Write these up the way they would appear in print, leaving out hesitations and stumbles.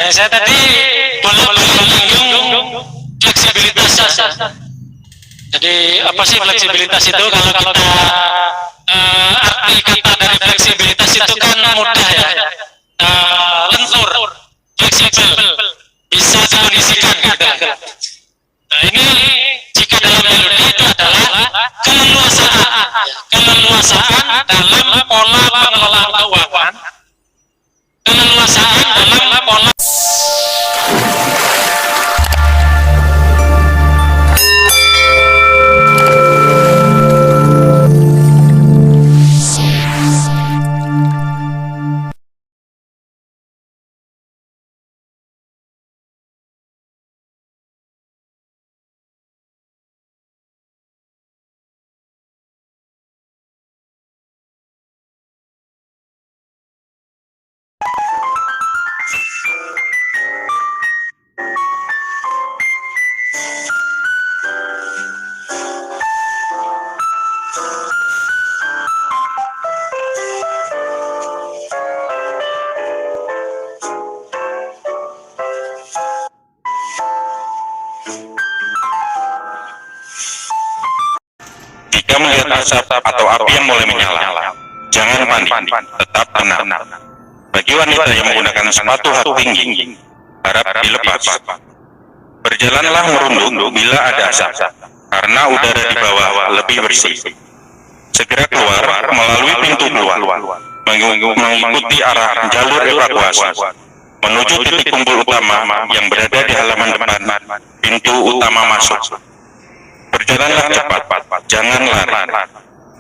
Saya tadi boleh menyinggung fleksibilitas. Jadi apa sih fleksibilitas itu? Kalau kita arti kata dari fleksibilitas itu kan mudah ya, lentur, fleksibel, bisa dikondisikan gitu. Nah ini jika dalam melodi itu adalah keleluasaan dalam pola pengelolaan keuangan, keleluasaan dalam pola. Jika melihat asap atau api yang mulai menyala, jangan panik, tetap tenang. Bagi wanita yang menggunakan sepatu hak tinggi, harap dilepas. Berjalanlah merunduk bila ada asap, karena udara di bawah lebih bersih. Segera keluar melalui pintu keluar, mengikuti arah jalur evakuasi, menuju titik kumpul utama yang berada di halaman depan pintu utama masuk. Berjalanlah cepat, jangan lari.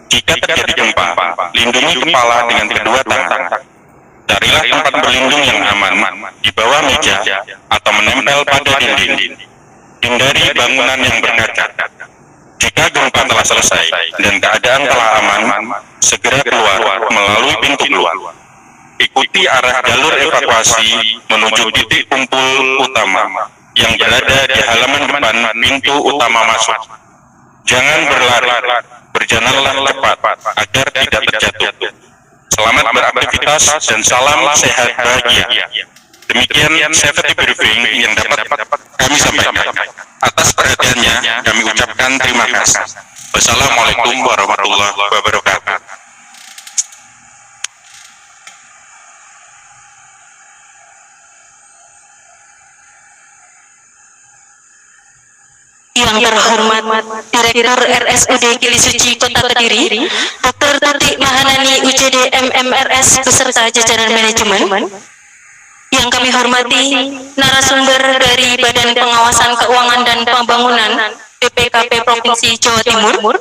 Jika terjadi gempa, lindungi kepala dengan kedua tangan. Carilah tempat berlindung yang aman, di bawah meja atau menempel pada dinding. Hindari bangunan yang berkaca. Jika gempa telah selesai dan keadaan telah aman, segera keluar melalui pintu keluar. Ikuti arah jalur evakuasi menuju titik kumpul utama yang berada di halaman depan pintu utama masuk. Jangan berlari, berjalanlah cepat agar tidak terjatuh. Selamat beraktivitas dan salam sehat bahagia. Demikian safety briefing yang dapat kami sampaikan. Atas perhatiannya kami ucapkan terima kasih. Wassalamualaikum warahmatullahi wabarakatuh. Yang terhormat Direktur RSUD Gili Suci Kota Kediri, Dr. Tutik Mahanani UCD MMRS beserta jajaran manajemen. Yang kami hormati narasumber dari Badan Pengawasan Keuangan dan Pembangunan BPKP Provinsi Jawa Timur.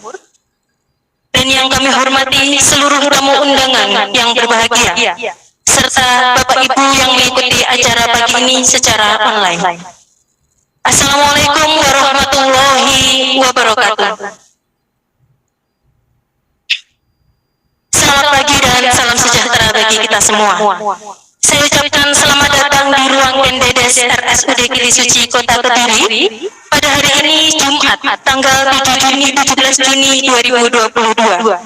Dan yang kami hormati seluruh tamu undangan yang berbahagia, serta Bapak Ibu yang mengikuti acara pagi ini secara online. Assalamualaikum warahmatullahi wabarakatuh. Selamat pagi dan salam sejahtera bagi kita semua. Saya ucapkan selamat datang di ruang Kendedes RSUD Gili Suci Kota Kediri pada hari ini Jumat tanggal 17 Juni 2022.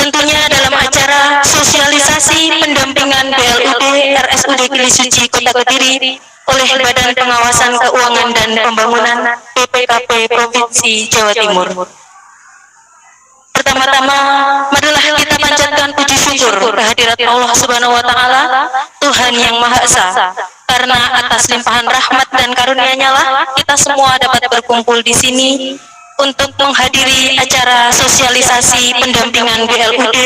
Tentunya dalam acara sosialisasi pendampingan BLUD RSUD Gili Suci Kota Kediri oleh Badan Pengawasan Keuangan dan Pembangunan BPKP Provinsi Jawa Timur. Pertama-tama, marilah kita panjatkan puji syukur kehadirat Allah Subhanahu wa Ta'ala, Tuhan yang Maha Esa, karena atas limpahan rahmat dan karunia-Nya lah kita semua dapat berkumpul di sini untuk menghadiri acara sosialisasi pendampingan BLUD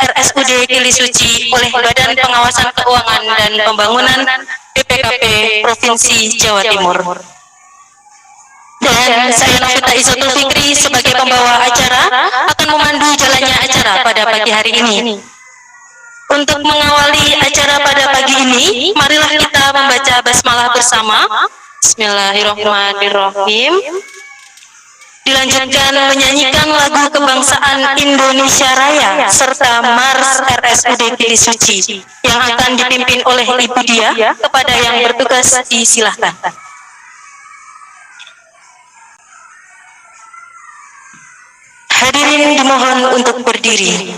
RSUD Gili Suci oleh Badan Pengawasan Keuangan dan Pembangunan BPKP Provinsi Jawa Timur. Dan saya Novita Izotul Fikri sebagai pembawa acara akan memandu jalannya acara pada pagi hari ini. Untuk mengawali acara pada pagi ini, marilah kita membaca basmalah bersama. Bismillahirrahmanirrahim. Dilanjutkan menyanyikan lagu kebangsaan Indonesia Raya serta Mars RSUD Gili Suci yang akan dipimpin oleh Ibu Dia. Kepada yang bertugas disilahkan. Hadirin dimohon untuk berdiri.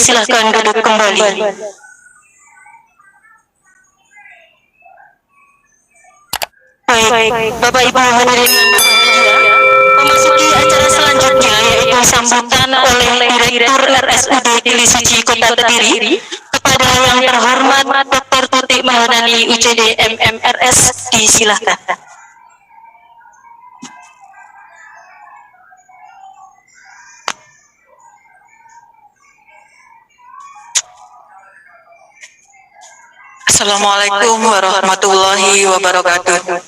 dipersilahkan duduk kembali. Baik, Bapak Ibu hadirin yang berbahagia, memasuki acara selanjutnya yaitu sambutan oleh Direktur RSUD Gili Suci Kota Kediri kepada yang terhormat Dr. Tutik Mahanani UCD MMRS, disilahkan. Assalamualaikum warahmatullahi wabarakatuh.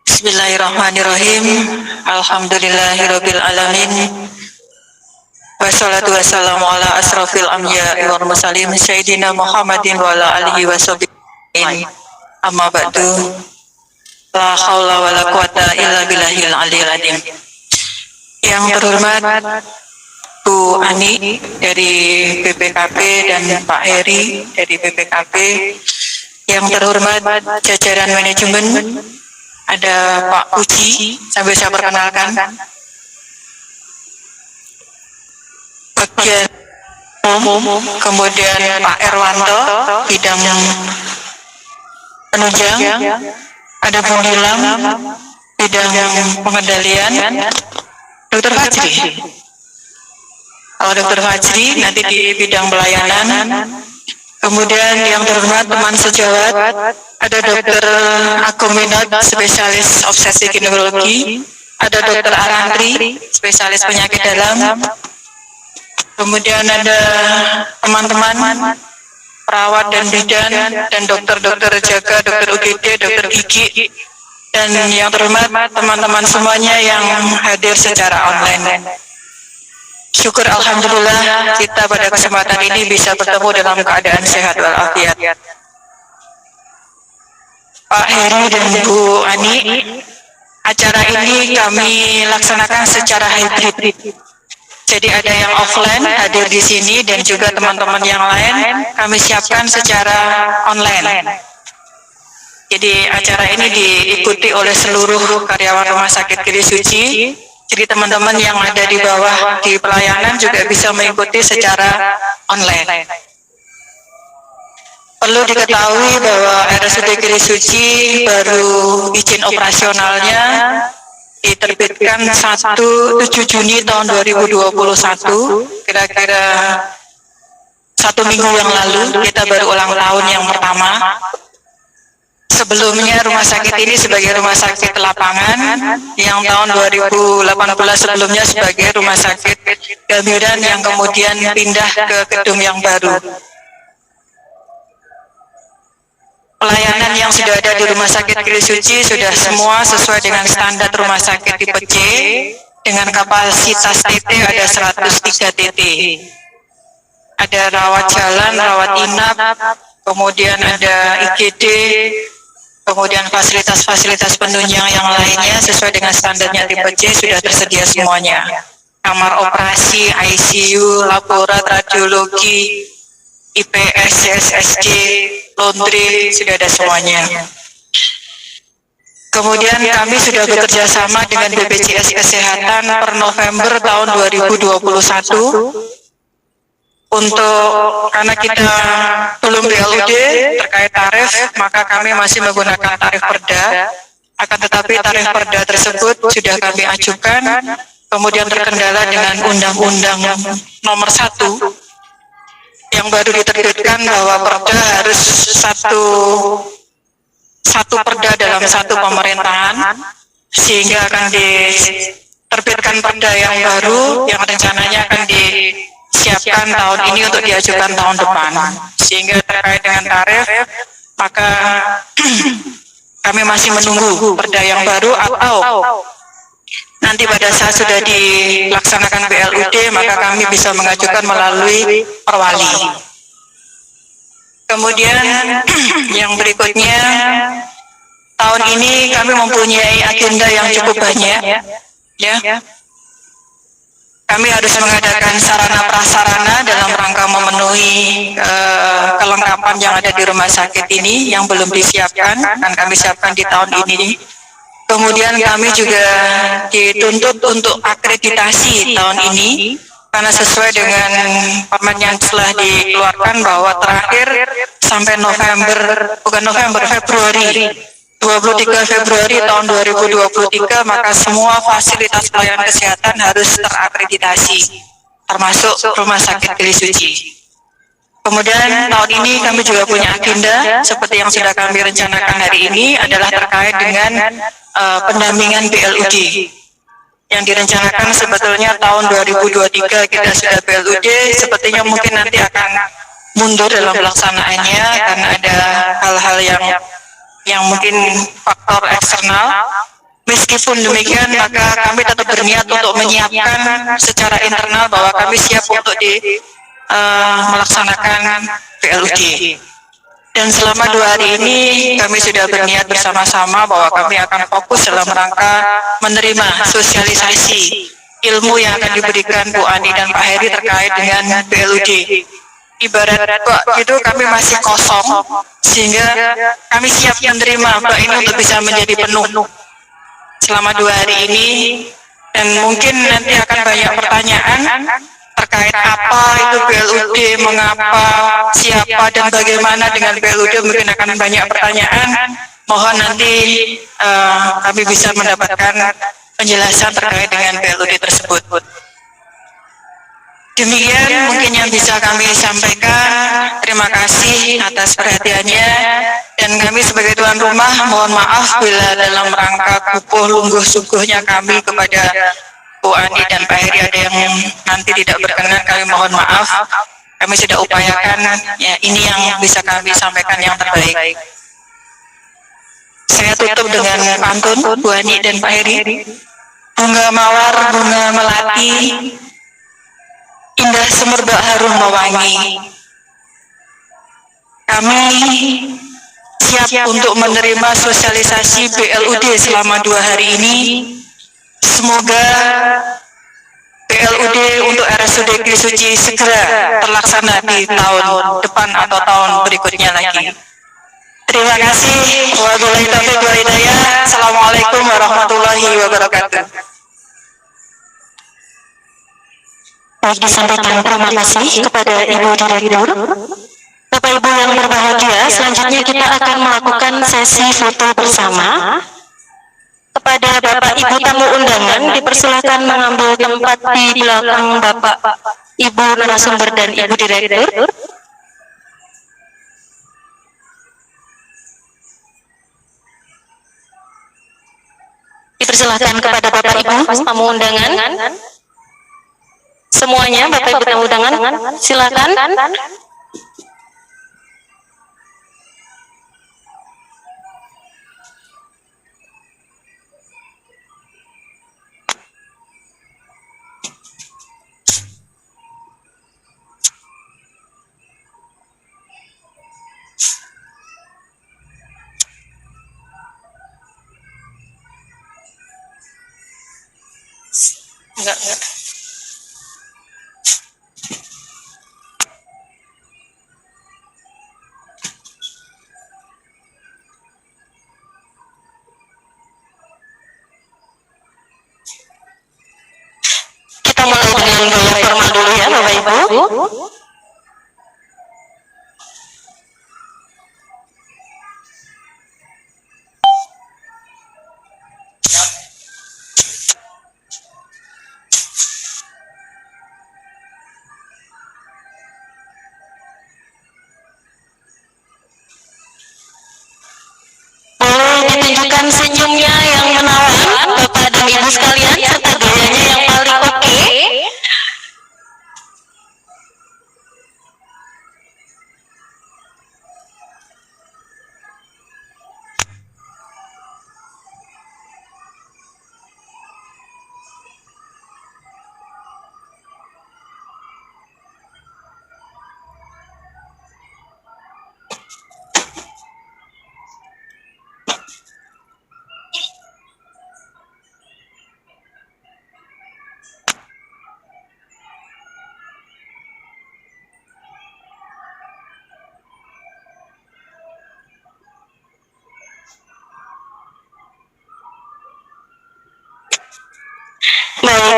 Bismillahirrahmanirrahim. Alhamdulillahirabbil alamin. Wassalatu wassalamu ala asrofil anbiya'i wal mursalin sayyidina Muhammadin wa ala alihi washabihi. Amma ba'du. La haula wala quwata illa billahil aliyil azim. Yang terhormat Bu Ani dari BPKP dan Pak Heri dari BPKP, yang terhormat jajaran manajemen, ada Pak Puji, sambil saya perkenalkan, bagian umum, kemudian Pak Erwanto, bidang penunjang, ada Bu Nilam, bidang pengendalian, Dr. Fajri. Kalau Dr. Fajri nanti di bidang pelayanan. Kemudian yang terhormat teman sejawat, ada Dr. Akuminot, spesialis obsesi ginekologi, ada Dr. Arantri, spesialis penyakit dalam. Kemudian ada teman-teman perawat dan bidan, dan dokter-dokter jaga, dokter UGD, dokter gigi, dan yang terhormat teman-teman semuanya yang hadir secara online. Syukur alhamdulillah kita pada kesempatan ini bisa bertemu dalam keadaan sehat walafiat. Pak Heri dan Bu Ani, acara ini kami laksanakan secara hybrid. Jadi ada yang offline hadir di sini dan juga teman-teman yang lain kami siapkan secara online. Jadi acara ini diikuti oleh seluruh karyawan Rumah Sakit Gili Suci. Jadi teman-teman yang ada di bawah di pelayanan juga bisa mengikuti secara online. Perlu diketahui bahwa RSUD Gili Suci baru izin operasionalnya diterbitkan 7 Juni tahun 2021, kira-kira 1 minggu yang lalu kita baru ulang tahun yang pertama. Sebelumnya rumah sakit ini sebagai rumah sakit lapangan, yang tahun 2018 sebelumnya sebagai rumah sakit gamilan yang kemudian pindah ke gedung yang baru. Pelayanan yang sudah ada di Rumah Sakit Gili Suci sudah semua sesuai dengan standar rumah sakit tipe C, dengan kapasitas TT ada 103 TT. Ada rawat jalan, rawat inap, kemudian ada IGD, kemudian fasilitas-fasilitas penunjang yang lainnya sesuai dengan standarnya tipe C sudah tersedia semuanya. Kamar operasi, ICU, laborat, radiologi, IPS, CSSD, laundry, sudah ada semuanya. Kemudian kami sudah bekerja sama dengan BPJS Kesehatan per November tahun 2021 karena kita belum BLUD terkait tarif, maka kami masih menggunakan tarif perda. Akan tetapi tarif perda tersebut sudah kami ajukan, kemudian terkendala dengan Undang-Undang Nomor 1 yang baru diterbitkan bahwa perda harus satu perda dalam satu pemerintahan, sehingga akan diterbitkan perda yang baru yang rencananya akan disiapkan tahun ini untuk diajukan tahun depan. Sehingga terkait dengan tarif, maka kami masih menunggu perda yang baru, atau nanti pada saat sudah dilaksanakan BLUD maka kami bisa mengajukan melalui perwali. Kemudian yang berikutnya, tahun ini kami mempunyai agenda yang cukup banyak, ya. Kami harus mengadakan sarana prasarana dalam rangka memenuhi kelengkapan yang ada di rumah sakit ini yang belum disiapkan, dan kami siapkan di tahun ini. Kemudian kami juga dituntut untuk akreditasi tahun ini karena sesuai dengan permen yang telah dikeluarkan bahwa terakhir sampai Februari 23 Februari tahun 2023 maka semua fasilitas pelayanan kesehatan harus terakreditasi termasuk Rumah Sakit Gili Suci. Kemudian tahun ini kami juga punya agenda seperti yang sudah kami rencanakan hari ini adalah terkait dengan pendampingan BLUD yang direncanakan sebetulnya tahun 2023 kita sudah BLUD, sepertinya mungkin nanti akan mundur dalam pelaksanaannya karena ada hal-hal yang mungkin faktor eksternal. Meskipun demikian maka kami tetap berniat untuk menyiapkan secara internal bahwa kami siap untuk melaksanakan BLUD. Dan selama 2 hari ini kami sudah berniat bersama-sama bahwa kami akan fokus dalam rangka menerima sosialisasi ilmu yang akan diberikan Bu Ani dan Pak Heri terkait dengan BLUD. Ibarat itu kami masih kosong sehingga kami siap menerima Mbak ini untuk bisa menjadi penuh selama 2 hari ini. Dan mungkin nanti akan banyak pertanyaan terkait apa itu BLUD, mengapa, siapa, dan bagaimana dengan BLUD. Mungkin akan banyak pertanyaan. Mohon nanti kami bisa mendapatkan penjelasan terkait dengan BLUD tersebut. Demikian mungkin yang bisa kami sampaikan. Terima kasih atas perhatiannya. Dan kami sebagai tuan rumah mohon maaf bila dalam rangka kukuh lungguh sungguhnya kami kepada Bu Ani dan Pak Heri ada yang nanti tidak berkenan, kami mohon maaf. Kami sudah upayakan, ya ini yang bisa kami sampaikan yang terbaik. Saya tutup dengan pantun Bu Ani dan Pak Heri. Bunga mawar, bunga melati, indah semerbak harum mewangi. Kami siap untuk menerima sosialisasi BLUD selama 2 hari ini. Semoga BLUD untuk RSUD Gili Suci segera terlaksana di tahun depan atau tahun berikutnya lagi. Terima kasih. Wabillahi taufiq wal hidayah. Assalamualaikum warahmatullahi wabarakatuh. Baik, disampaikan terima kasih kepada Ibu Direktur. Bapak Ibu yang berbahagia, selanjutnya kita akan melakukan sesi foto bersama. Kepada Bapak Ibu tamu undangan, dipersilakan mengambil tempat di belakang Bapak Ibu narasumber dan Ibu Direktur. Dipersilakan kepada Bapak Ibu tamu undangan. Semuanya Bapak Ibu tamu undangan, silakan. Enggak. Kita mulai dengan gaya formal dulu ya Bapak Ibu. Ditunjukkan senyumnya yang menawan Bapak dan Ibu sekalian serta gayanya yang paling oke.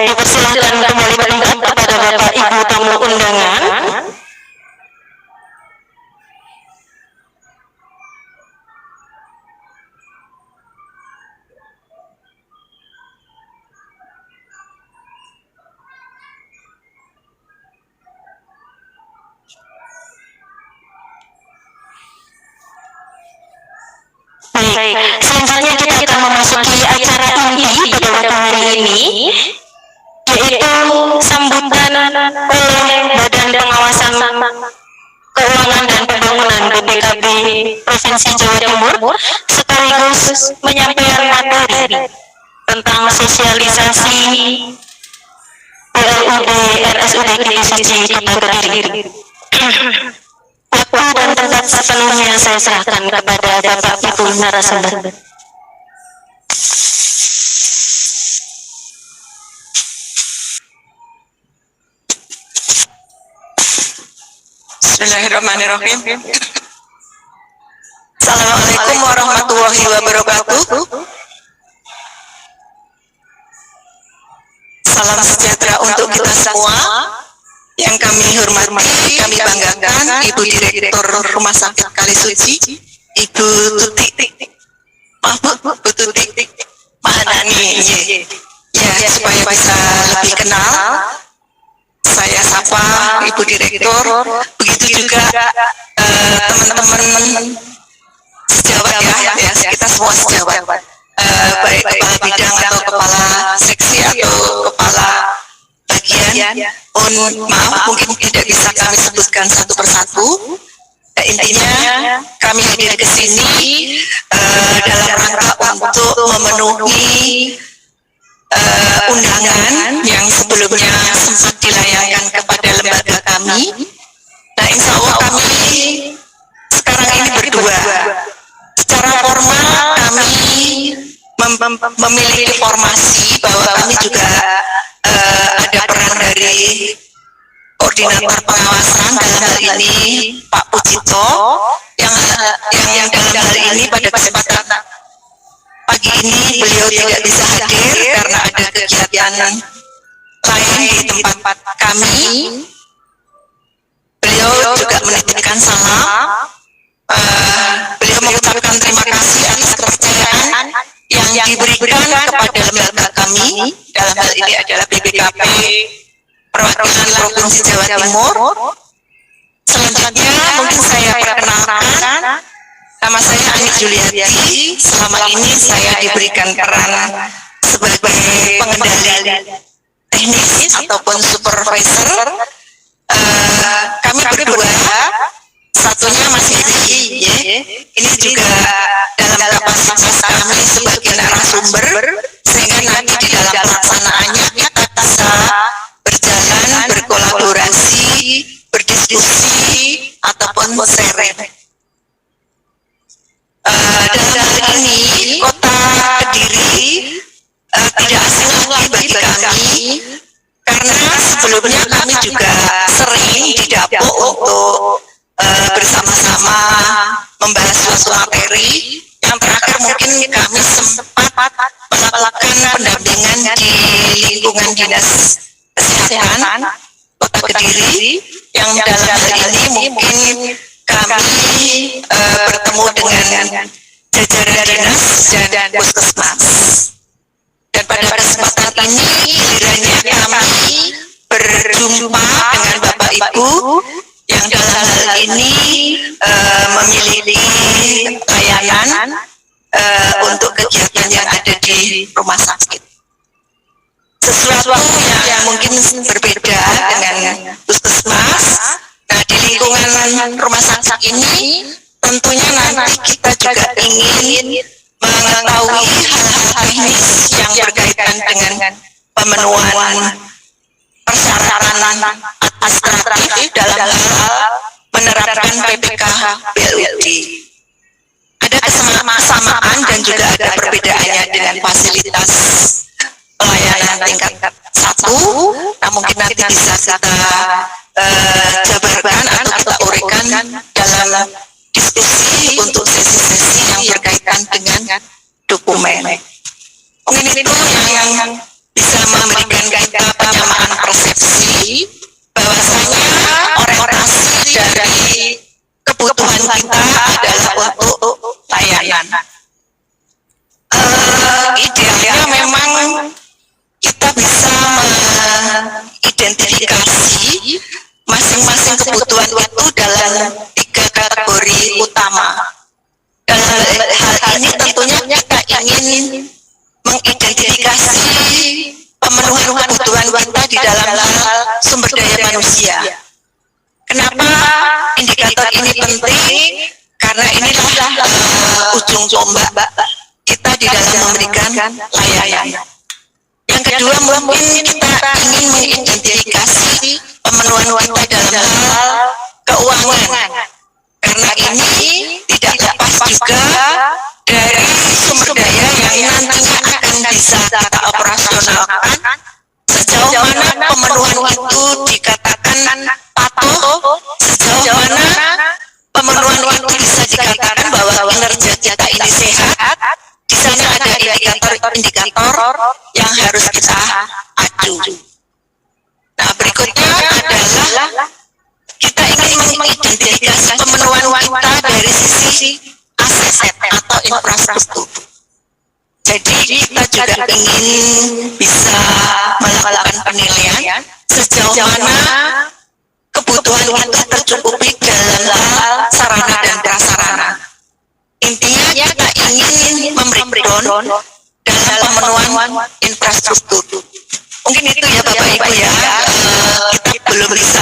Dipersilahkan kembali menghadap kepada Bapak Ibu tamu undangan. Baik, selanjutnya kita akan memasuki acara inti pada waktu hari ini, yaitu sambutan oleh Badan Pengawasan Keuangan dan Pembangunan BPKB Provinsi Jawa Timur, sekaligus menyampaikan materi tentang sosialisasi PLUD RSUD Kili Suci Kota Kediri. Waktu dan tempat sepenuhnya saya serahkan kepada Bapak Ibu narasumber. Bismillahirrahmanirrahim. Assalamualaikum warahmatullahi wabarakatuh. Salam sejahtera untuk kita semua. Yang kami hormati, kami banggakan Ibu Direktur Rumah Sakit Kali Suci, Ibu Tuti Mahanani. Ya, supaya bisa lebih kenal, saya sapa Ibu Direktur. Begitu juga teman-teman sejawat ya, kita semua sejawat. Baik kepala bidang atau kepala seksi atau kepala bagian, maaf mungkin tidak bisa kami sebutkan satu persatu. Intinya kami hadir ke sini dalam rangka untuk memenuhi undangan yang sebelumnya sempat dilayangkan kepada lembaga kami. Nah, insya Allah kami sekarang ini berdua. Secara formal kami memiliki formasi bahwa kami juga ada peran dari koordinator pengawasan, dalam hal ini Pak Pucito, yang dalam hal ini pada kesempatan pagi ini beliau tidak bisa hadir karena ada kegiatan lain di tempat kami. Beliau juga menitipkan salam. Beliau mengucapkan terima kasih atas kepercayaan yang diberikan kepada lembaga kami, dalam hal ini adalah BPKB Perwakilan Provinsi Jawa Timur. Selanjutnya mungkin saya perkenalkan, nama saya Ani Juliati. Selama ini saya diberikan peran sebagai pengendali teknis ataupun supervisor. Kami berdua, satunya Mas Hedi, ini juga dalam kapasitas kami sebagai narasumber, sehingga nanti di dalam pelaksanaannya kita bisa berjalan, berkolaborasi, berdiskusi, ataupun sharing. Dalam hal ini, Kota Kediri tidak asing lagi bagi kami, karena sebelumnya kami juga sering didapuk untuk bersama-sama membahas suatu materi. Yang terakhir mungkin kami sempat melakukan pendampingan di lingkungan Dinas Kesehatan Kota Kediri, yang dalam hal ini mungkin kami bertemu dengan jajaran dinas dan puskesmas. Dan pada kesempatan ini kiranya kami berjumpa dengan Bapak Ibu yang dalam hal ini memiliki layanan untuk kegiatan yang ada di rumah sakit. Sesuatu yang mungkin berbeda dengan puskesmas. Nah, di lingkungan rumah sakit ini tentunya nanti kita juga ingin mengetahui hal-hal teknis yang berkaitan dengan pemenuhan persyaratan administratif dalam hal menerapkan PPKH PLUD. Ada kesamaan dan juga ada perbedaannya dengan fasilitas pelayanan tingkat 1. Nah, mungkin nanti bisa kita jabarkan atau kita uraikan dalam diskusi untuk sesi-sesi yang berkaitan dengan dokumen. Mungkin itu yang bisa memberikan kita penyamaan persepsi bahwasanya orientasi dari kebutuhan kita adalah untuk layanan. Idealnya memang kita bisa mengidentifikasi masing-masing kebutuhan itu dalam 3 kategori utama. Dalam hal ini tentunya kita ingin mengidentifikasi pemenuhan kebutuhan kita di dalam hal sumber daya manusia. Kenapa indikator ini penting? Karena inilah ujung tombak kita di dalam memberikan layanan. Yang kedua, mungkin kita ingin mengidentifikasi pemenuhan kita dalam hal keuangan. Karena ini tidak lepas juga dari sumber daya yang nantinya akan bisa kita operasionalkan sejauh mana pemenuhan itu dikatakan patuh, sejauh mana pemenuhan itu bisa dikatakan bahwa kinerja kita ini sehat. Di sana ada indikator-indikator yang harus kita adu. Nah, berikutnya adalah kita ingin mengidentifikasi pemenuhan kita dari sisi aset atau infrastruktur. Jadi kita juga ingin bisa melakukan penilaian sejauh mana kebutuhan itu tercukupi dalam hal sarana dan prasarana. Intinya kita ingin membreakdown dalam pemenuhan infrastruktur. Mungkin itu ya Bapak Ibu ya, kita belum bisa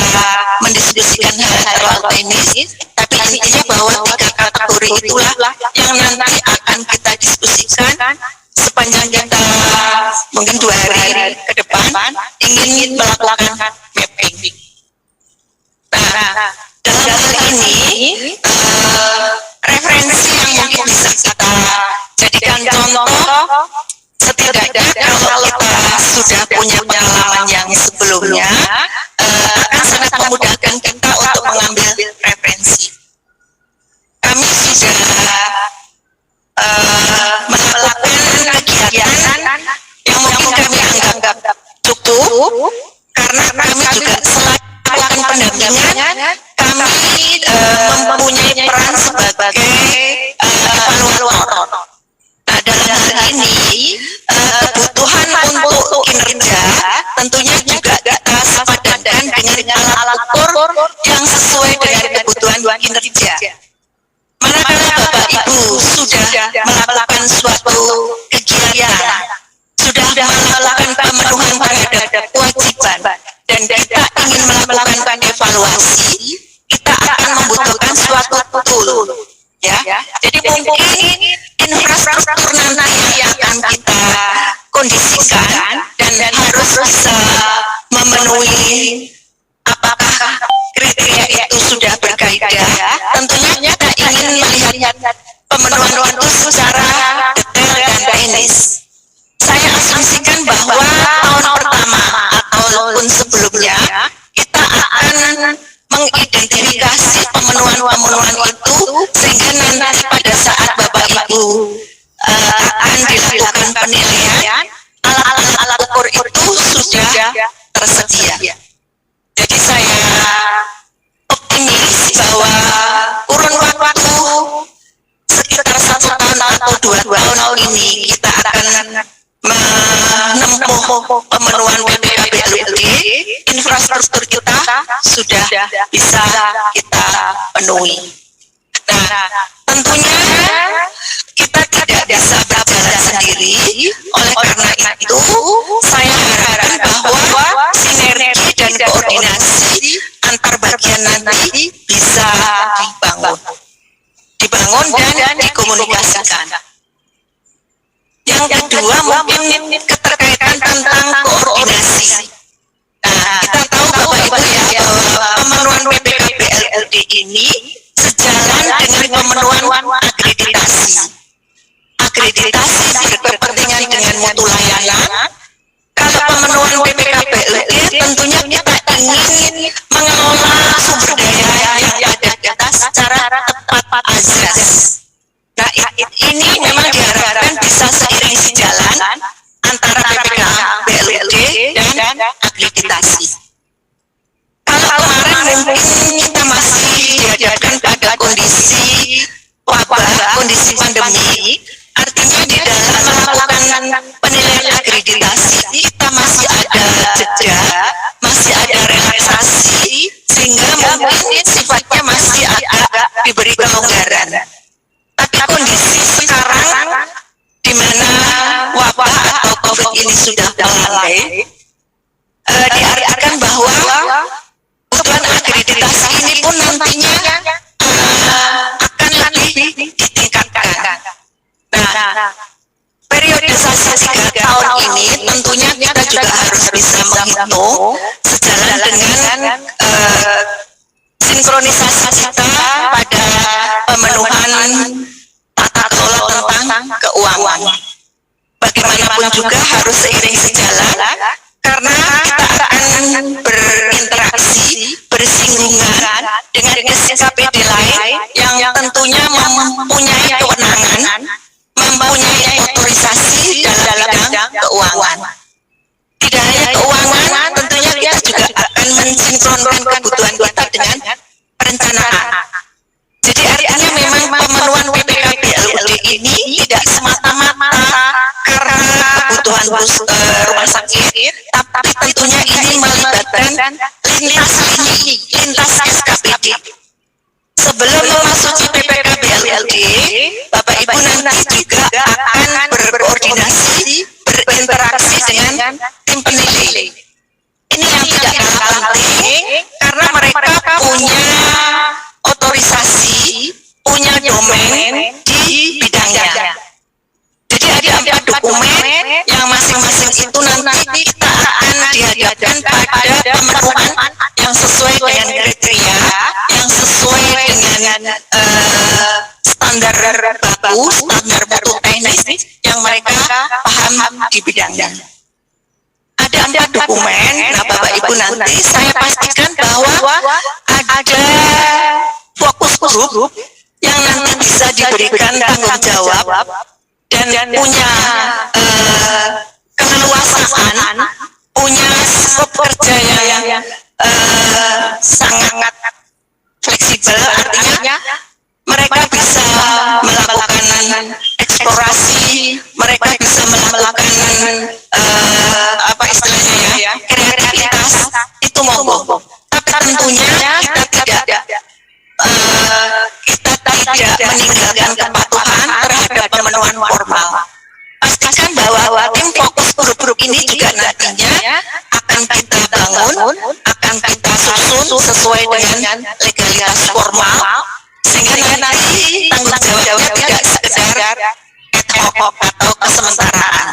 mendiskusikan hal terlalu teknis, tapi intinya bahwa 3 kategori itulah yang nanti akan kita diskusikan sepanjang kita mungkin 2 hari ke depan ingin melakukan mapping. Nah, dalam hal ini referensi yang mungkin bisa kita jadikan contoh, setidaknya kalau kita sudah punya pengalaman yang sebelumnya akan sangat memudahkan kita untuk mengambil referensi. Kami sudah melakukan kegiatan yang mungkin kami anggap cukup karena kami juga selain melakukan pendampingan, kami mempunyai peran sebagai evaluator. Nah, dalam hal ini kebutuhan untuk kinerja tentunya juga kita sepadankan dengan alat ukur yang sesuai dengan kebutuhan kinerja. Manakala Bapak Ibu sudah melakukan suatu kegiatan, sudah melakukan pemenuhan terhadap kewajiban, dan kita ingin melakukan evaluasi, kita akan membutuhkan suatu tool, ya. Jadi mungkin infrastruktur nanti yang akan kita kondisikan dan harus bisa memenuhi apakah kriteria itu sudah berkaidah. Tentunya kita ingin melihat pemenuhan itu secara detail dan teknis. Saya asumsikan bahwa tahun pertama ataupun sebelumnya kita akan mengidentifikasi pemenuhan itu sehingga nanti pada saat Bapak Ibu akan dilakukan penilaian, alat ukur itu sudah tersedia. Jadi saya optimis bahwa kurun waktu sekitar 1 tahun atau 2 tahun ini kita akan menempuh pemenuhan PPKB-LUD, infrastruktur kita sudah bisa kita penuhi. Nah, tentunya kita tidak bisa berjalan sendiri. Oleh karena itu, saya harapkan bahwa sinergi dan koordinasi antar bagian nanti bisa dibangun dan dikomunikasikan. Yang kedua mungkin keterkaitan tentang koordinasi. Nah, kita tahu Bapak Ibu ya bahwa pemenuhan PPKB-LUD ini sejalan dengan pemenuhan akreditasi. Akreditasi berkepentingan dengan mutu layanan. Kalau pemenuhan PPKB-LUD tentunya kita ingin mengelola sumber daya yang ada di atas secara tepat azas. Nah, ini memang diharapkan bisa seiring sejalan antara PPKB-LUD akreditasi. Kalau kemarin mungkin kita masih dihadapkan pada kondisi wabah, kondisi pandemi, artinya di dalam melakukan penilaian akreditasi kita masih ada jeda, masih ada relaksasi, sehingga mungkin sifatnya masih agak diberi kelonggaran. Tapi kondisi sekarang di mana wabah atau COVID ini sudah melandai, diartikan bahwa kebutuhan akreditasi ini pun nantinya akan lebih ditingkatkan. Nah, periodisasi 3 tahun ini tentunya kita juga harus bisa menghitung sejalan dengan sinkronisasi kita pada pemenuhan tata kelola tentang keuangan. Bagaimanapun juga harus seiring sejalan, karena kita akan berinteraksi, bersinggungan dengan SKPD lain yang tentunya mempunyai kewenangan, mempunyai otorisasi dalam bidang keuangan. Tidak hanya keuangan, tentunya kita juga akan mensinkronkan kebutuhan kita dengan perencanaan. Jadi artinya memang pemenuhan PPKB LUD ini tidak semata-mata karena kebutuhan rumah sakit, tapi tentunya ini melibatkan lintas SKPD. Sebelum memasuki PPKB LUD, Bapak Ibu nanti juga akan berkoordinasi, berinteraksi dengan tim penilai. Ini yang tidak kalah penting karena mereka punya otorisasi, punya domain di bidangnya. Jadi ada 4 dokumen yang masing-masing itu nanti kita akan dihadapkan pada pemenuhan yang sesuai dengan kriteria, yang sesuai dengan standar baku, standar mutu teknis yang mereka paham di bidangnya. Ada 4 dokumen. Nah, Bapak Ibu nanti saya pastikan bahwa ada fokus grup yang nanti bisa diberikan tanggung jawab dan punya keleluasaan, punya skop kerja yang sangat fleksibel. Artinya mereka bisa melakukan eksplorasi, mereka bisa melakukan apa istilahnya ya, kreativitas, itu monggo. Tapi tentunya kita tidak meninggalkan kepatuhan terhadap pemenuhan formal. Pastikan bahwa tim fokus grup-grup ini juga nantinya akan kita bangun, akan kita susun sesuai dengan legalitas formal, sehingga nanti tanggung jawabnya tidak sekedar ad hoc atau kesementaraan.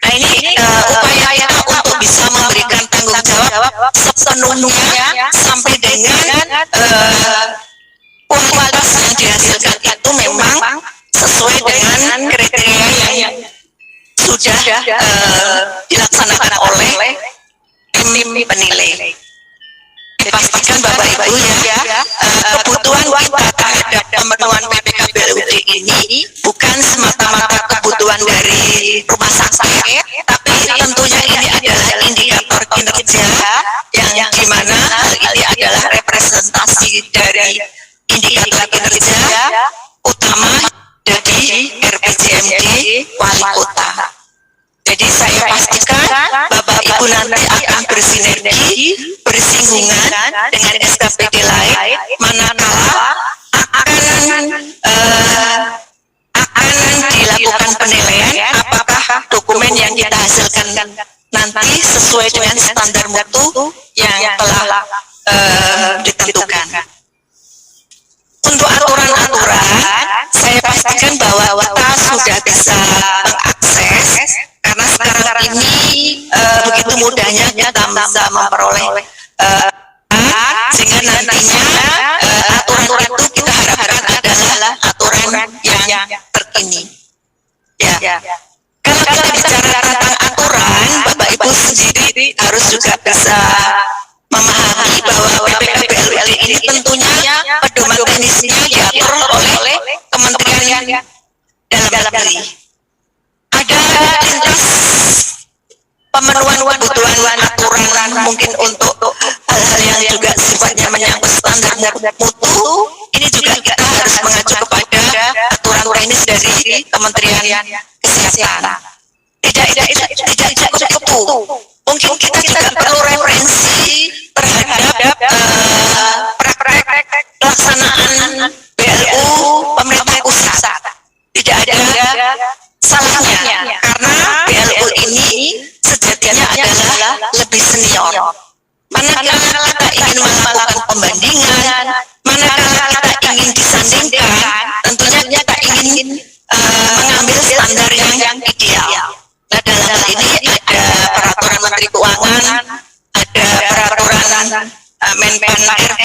Nah, ini upaya kita untuk bisa memberikan tanggung jawab sepenuhnya sampai dengan kualitas yang dihasilkan itu memang sesuai dengan kriteria yang sudah dilaksanakan oleh tim penilai. Dipastikan Bapak Ibu ya, kebutuhan kita terhadap pemenuhan PPKB LUD ini bukan semata-mata kebutuhan dari rumah sakit, tapi tentunya ini adalah indikator kinerja yang dimana hal ini adalah representasi dari indikator kinerja utama dari RPJMD Wali Kota. Jadi saya pastikan Bapak Ibu nanti akan bersinergi, bersinggungan dengan SKPD lain, manakala akan dilakukan penilaian apakah dokumen yang kita hasilkan nanti sesuai dengan standar mutu yang telah ditentukan. Untuk aturan-aturan, saya pastikan bahwa kita sudah bisa mengakses, karena sekarang ini begitu mudahnya kita bisa memperoleh sehingga nantinya aturan itu kita harapkan adalah aturan yang terkini. Ya. Kalau kita bicara tentang aturan, Bapak Ibu sendiri harus juga bisa memahami bahwa PPKB LUD ini tentunya pedoman teknisnya diatur oleh Kementerian Dalam Negeri. Ada lintas pemenuhan kebutuhan aturan mungkin untuk hal-hal yang juga sifatnya menyangkut standar mutu, ini juga kita harus mengacu kepada aturan teknis dari Kementerian Kesehatan. Tidak cukup. Mungkin kita juga perlu referensi terhadap praktek pelaksanaan BLU pemerintah pusat. Tidak ada salahnya karena BLU ini sejatinya adalah lebih senior. Manakala kita ingin melakukan pembandingan, manakala kita ingin disandingkan, tentunya kita ingin mengambil standar yang ideal. Nah, dalam hal ini ada peraturan Menteri Keuangan, ada peraturan Menpan RB,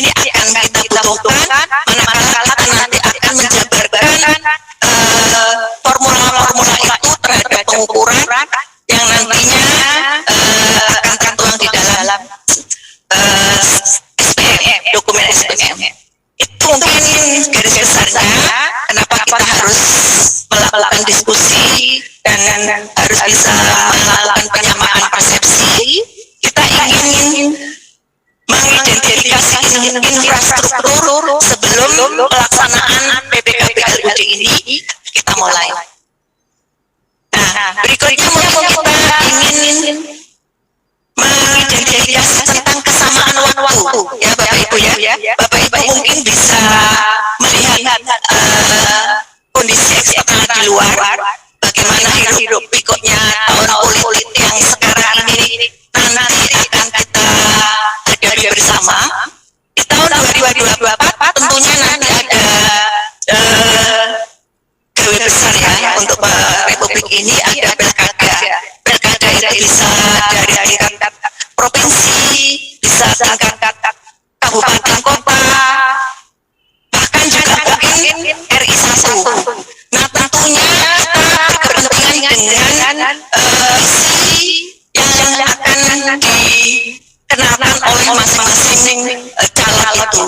ini akan kita butuhkan manakala kita nanti akan menjabarkan formula-formula itu terhadap pengukuran yang nantinya akan tertuang di dalam SPM, dokumen SPM. Itu mungkin garis besarnya kenapa kita harus melakukan diskusi dan harus bisa melakukan penyamaan persepsi. Kita ingin mengidentifikasi infrastruktur sebelum pelaksanaan PPKP LUD ini kita mulai. Nah, berikutnya mungkin kita ingin mengidentifikasi tentang kesamaan waktu, ya Bapak Ibu ya. Bapak Ibu mungkin bisa melihat kondisi eksternal di luar, bagaimana hiruk pikuknya tahun politik yang sekarang ini nanti akan kita hadapi bersama. Di tahun 2024 tentunya nanti ada gawe besar ya untuk Republik ini, ada pilkada. Pilkada itu bisa dari tingkat provinsi, bisa tingkat kabupaten kota, bahkan juga mungkin RI 1. Nah, tentunya kita berkepentingan dengan visi yang akan dikenakan oleh masing-masing calon itu.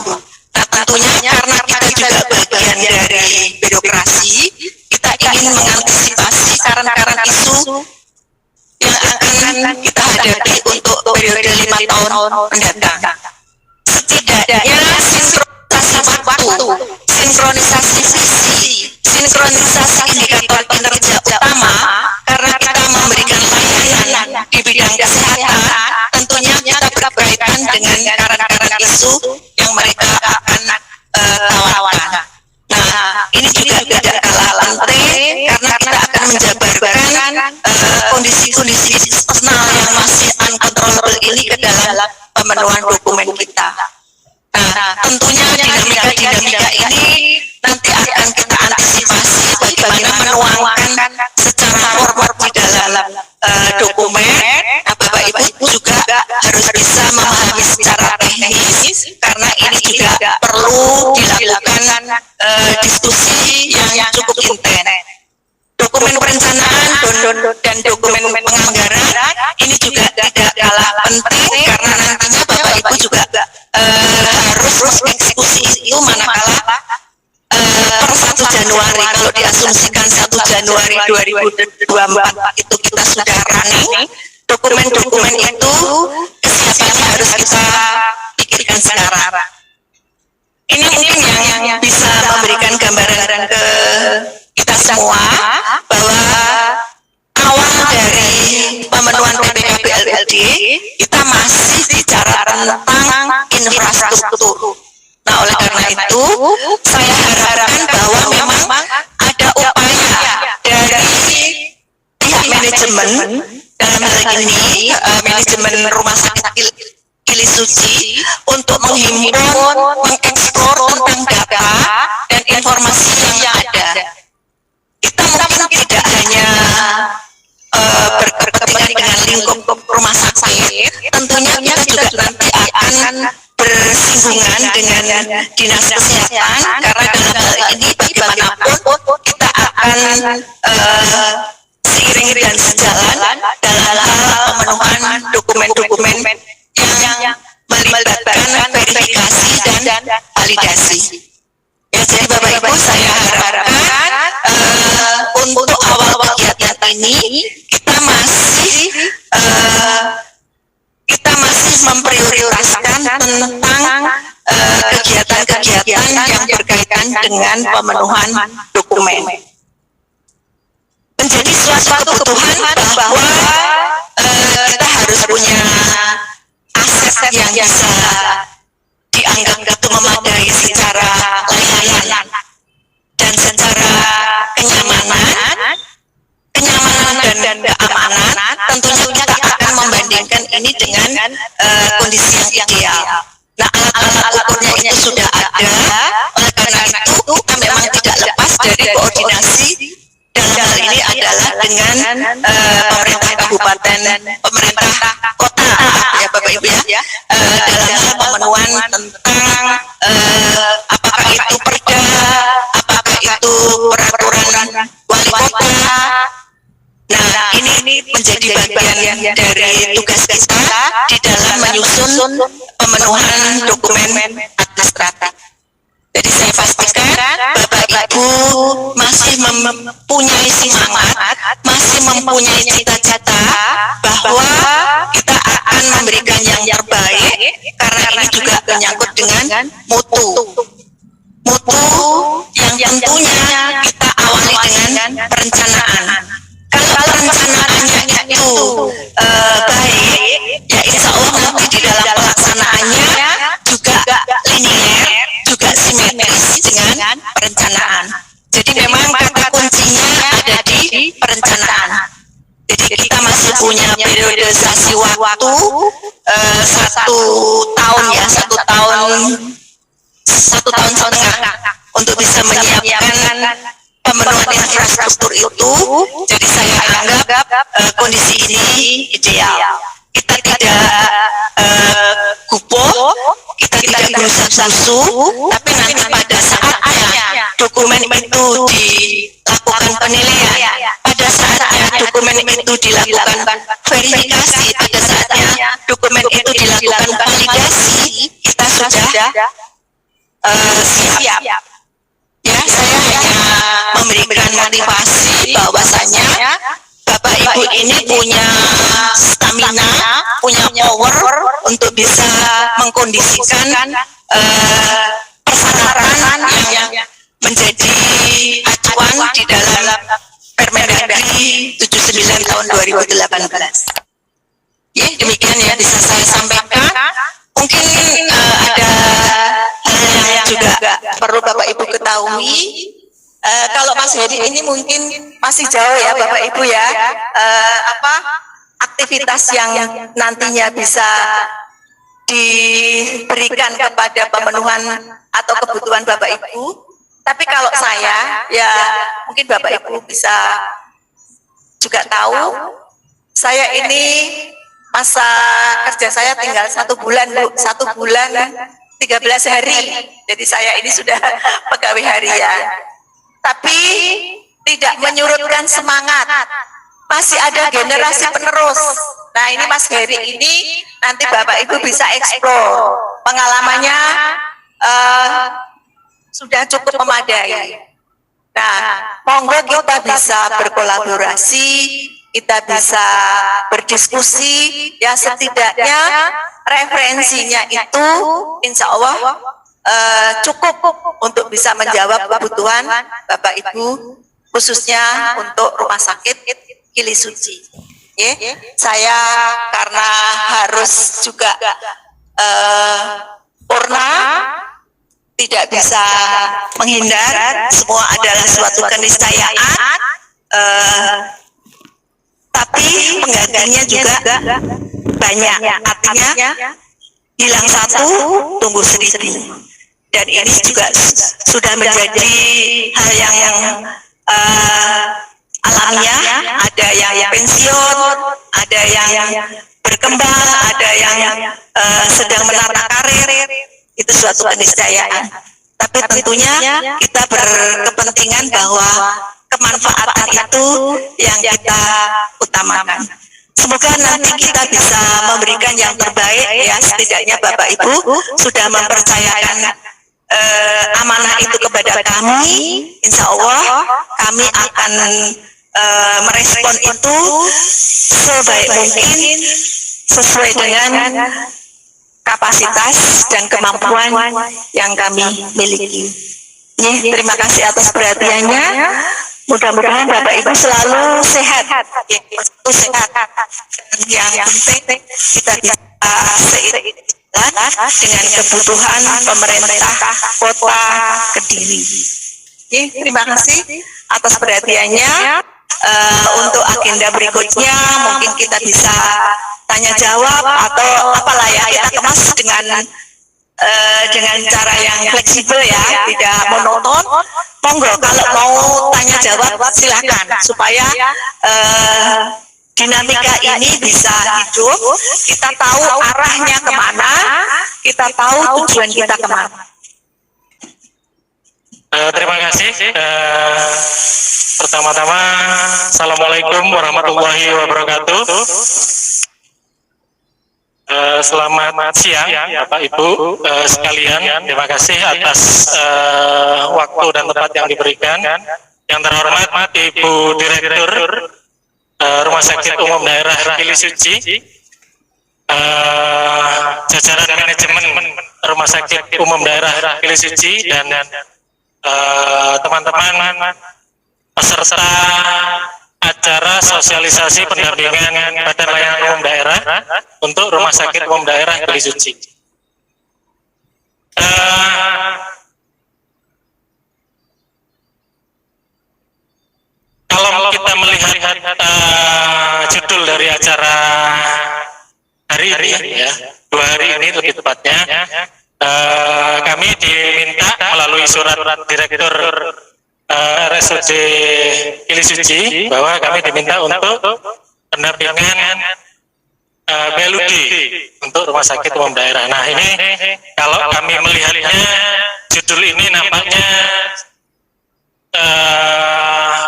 Nah, tentunya karena kita juga bagian dari birokrasi, kita ingin mengantisipasi karan-karan isu yang akan kita hadapi untuk periode 5 tahun mendatang. Setidaknya sinkronisasi waktu, sinkronisasi visi, sinkronisasi indikator kinerja utama, karena kita memberikan layanan di bidang kesehatan, tentunya kita berkaitan dengan karan-karan isu yang mereka akan tawarkan. Nah, ini juga tidak kalah penting karena kita akan menjabarkan kondisi-kondisi eksternal yang masih uncontrollable ini ke dalam pemenuhan dokumen kita. Nah, tentunya dinamika ini nanti akan kita antisipasi bagaimana menuangkan secara formal di dalam dokumen. Nah, Bapak Ibu juga harus bisa memahami secara teknis karena ini juga perlu dilakukan diskusi yang cukup intens. Dokumen perencanaan dan dokumen penganggaran ini juga tidak kalah penting karena nantinya Bapak Ibu juga harus mengeksekusi itu manakala per 1 Januari, kalau diasumsikan 1 Januari 2024 itu kita sudah running, dokumen-dokumen itu kesiapannya harus kita pikirkan sekarang. Ini mungkin yang bisa memberikan gambaran ke kita semua bahwa awal dari pemenuhan PPKP LUD kita masih bicara tentang infrastruktur. Nah, oleh karena itu saya harapkan bahwa memang ada upaya dari pihak manajemen dalam hal ini manajemen Rumah Sakit Gili Suci untuk menghimpun, mengeksplor tentang data dan informasi yang ada. Kita mungkin tidak hanya berkepentingan dengan lingkup rumah sakit, tentunya kita juga nanti akan bersinggungan dengan dinas kesehatan karena dalam hal ini bagaimanapun kita akan seiring dan sejalan dalam hal pemenuhan dokumen-dokumen yang melibatkan verifikasi dan validasi. Ya, jadi Bapak Ibu saya harapkan untuk awal kegiatan ini kita masih dengan pemenuhan dokumen. Menjadi suatu kebutuhan bahwa kita harus punya aset yang bisa dianggap itu memadai secara layanan dan secara kenyamanan dan keamanan. Tentunya kita akan membandingkan ini dengan kondisi yang ideal. Nah, alat-alat ukurnya itu sudah ada. Oleh karena itu kita memang tidak lepas dari koordinasi dalam hal ini adalah dengan pemerintah kabupaten, pemerintah kota, ya Bapak Ibu ya, dalam hal pemenuhan tentang apakah itu perda, apakah itu peraturan wali kota. Nah, ini menjadi bagian dari tugas kita di dalam menyusun pemenuhan dokumen administratif. Jadi saya pastikan Bapak Ibu masih mempunyai semangat, masih mempunyai cita-cita bahwa kita akan memberikan yang terbaik, karena ini juga menyangkut dengan mutu yang tentunya kita awali dengan perencanaan. Kalau perencanaannya itu baik, ya insya Allah nanti di dalam pelaksanaannya juga linear, juga simetris dengan perencanaan. Jadi memang kata kuncinya ada di perencanaan. Jadi kita masih punya periodisasi waktu 1 tahun ya, 1 tahun setengah untuk bisa menyiapkan pemenuhan infrastruktur itu. Jadi saya anggap kondisi ini ideal. Kita tidak gupoh, kita tidak berusaha-usu, tapi nanti pada saatnya dokumen itu dilakukan penilaian, pada saatnya dokumen itu dilakukan verifikasi, pada saatnya dokumen itu dilakukan validasi, kita sudah siap. Ya, saya hanya memberikan motivasi bahwasanya Bapak Ibu ini punya stamina, punya power untuk bisa mengkondisikan persyaratan yang menjadi acuan di dalam Permendagri 79 tahun 2018. Ya, demikian ya bisa saya sampaikan. Mungkin ada hal yang juga perlu Bapak Ibu ketahui. Kalau Mas Hedi ini mungkin masih jauh ya Bapak Ibu ya, aktivitas yang nantinya bisa diberikan kepada pemenuhan atau kebutuhan Bapak Ibu. Tapi kalau saya, ya mungkin Bapak Ibu bisa juga tahu, saya ini masa kerja saya tinggal 1 bulan, Bu. 1 bulan 13 hari. Jadi saya ini sudah pegawai harian. Tapi tidak menyurutkan semangat. Masih ada generasi penerus. Nah, ini Mas Heri ini nanti Bapak Ibu bisa eksplor. Pengalamannya sudah cukup memadai. Nah, monggo kita bisa berkolaborasi, kita bisa berdiskusi, ya setidaknya referensinya itu insya Allah cukup untuk bisa menjawab kebutuhan Bapak Ibu, khususnya untuk rumah sakit Kili Suci. Saya karena harus juga purna, tidak bisa menghindar, semua adalah suatu keniscayaan, tapi penggantinya juga banyak. Artinya hilang satu, tumbuh 1000. Dan ini juga sudah menjadi hal yang alamiah. Ada yang pensiun, ada yang berkembang, ada yang sedang menata karir. Itu suatu keniscayaan. Tapi tentunya kita berkepentingan bahwa kemanfaatan itu yang kita utamakan. Semoga nanti kita bisa memberikan yang terbaik, ya setidaknya Bapak Ibu sudah mempercayakan amanah itu kepada kami. Insya Allah kami akan merespon itu sebaik mungkin sesuai dengan kapasitas dan kemampuan yang kami miliki. Terima kasih atas perhatiannya. Mudah-mudahan Bapak Ibu selalu sehat. Sehat. Yang penting kita bisa seiring dengan kebutuhan pemerintah Kota Kediri. Terima kasih atas perhatiannya. Untuk agenda berikutnya mungkin kita bisa tanya jawab atau apalah ya, kita kemas dengan cara yang fleksibel ya, tidak monoton. Monggo kalau mau tanya jawab silakan supaya dinamika ini bisa hidup, kita tahu arahnya kemana, kita tahu tujuan kita kemana. Terima kasih. Pertama-tama, Assalamualaikum warahmatullahi wabarakatuh. Selamat siang, Bapak Ibu sekalian. Terima kasih atas waktu dan tempat yang diberikan. Yang terhormat Ibu Direktur Rumah Sakit Umum Daerah Gili Suci, jajaran manajemen Rumah Sakit Umum Daerah Gili Suci, dan teman-teman peserta acara sosialisasi pendampingan Badan Layanan Umum Daerah untuk Rumah Sakit Umum Daerah Gili Suci. Kalau kita melihat judul dari acara hari ini, ya, 2 hari ini lebih tepatnya, kami diminta melalui surat Direktur RSUD Gili Suci bahwa kami diminta untuk pendampingan BLUD untuk Rumah Sakit Umum Daerah. Nah, ini kalau kami melihatnya, judul ini nampaknya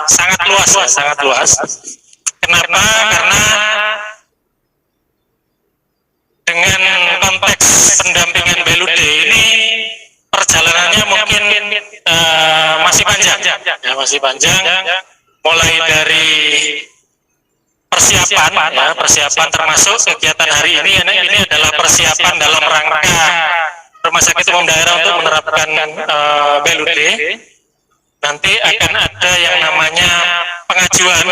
sangat luas, ya, sangat luas. Kenapa? Karena dengan konteks pendampingan BLUD ini perjalanannya mungkin masih panjang, ya, masih panjang. Mulai dari persiapan, ya, persiapan termasuk kegiatan hari ini adalah persiapan dalam rangka Rumah Sakit Umum Daerah untuk menerapkan BLUD. Nanti akan ada yang namanya pengajuan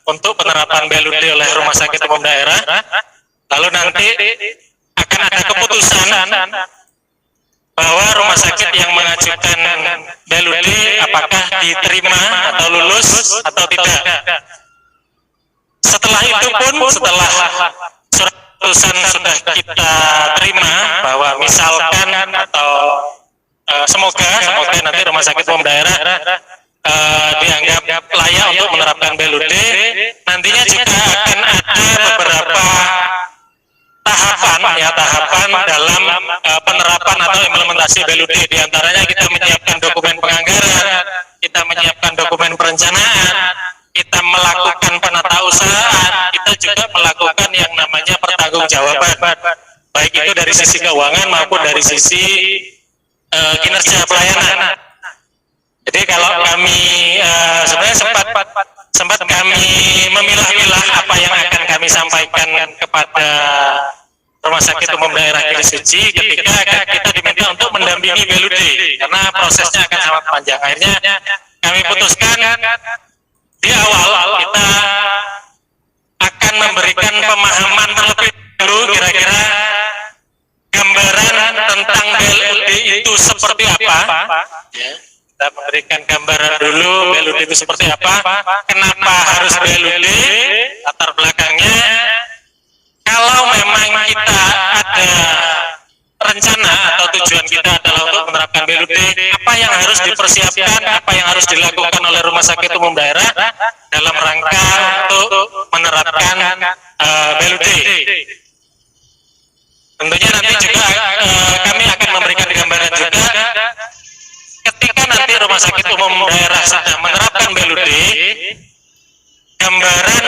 untuk penerapan BLUD oleh Rumah Sakit Umum Daerah. Lalu nanti akan ada keputusan bahwa rumah sakit yang mengajukan BLUD apakah diterima atau lulus atau tidak. Setelah itu pun, setelah surat keputusan sudah kita terima bahwa misalkan atau semoga nanti Rumah Sakit Umum Daerah dianggap layak untuk menerapkan BLUD, nantinya juga akan ada beberapa tahapan dalam penerapan atau implementasi BLUD. Di antaranya kita menyiapkan dokumen penganggaran, kita menyiapkan dokumen perencanaan, kita melakukan penatausahaan, kita juga melakukan yang namanya pertanggungjawaban, baik itu dari sisi keuangan maupun dari sisi kinerja pelayanan. Jadi kalau kami sebenarnya sempat kami memilah-milah apa yang akan kami sampaikan kepada Rumah Sakit Umum Daerah Gili Suci ketika kita diminta untuk mendampingi BLUD, karena prosesnya akan sangat panjang. Akhirnya kami putuskan di awal kita akan memberikan pemahaman terlebih dahulu kira-kira gambaran tentang BLUD itu seperti apa. Kita memberikan gambaran dulu BLUD itu seperti apa, kenapa harus BLUD, latar belakangnya. Kalau memang kita ada rencana atau tujuan kita adalah untuk menerapkan BLUD, apa yang harus dipersiapkan, apa yang harus dilakukan oleh Rumah Sakit Umum Daerah dalam rangka untuk menerapkan BLUD. Tentunya nanti juga kami akan memberikan gambaran juga ketika nanti Rumah Sakit Umum Daerah sudah menerapkan BLUD, gambaran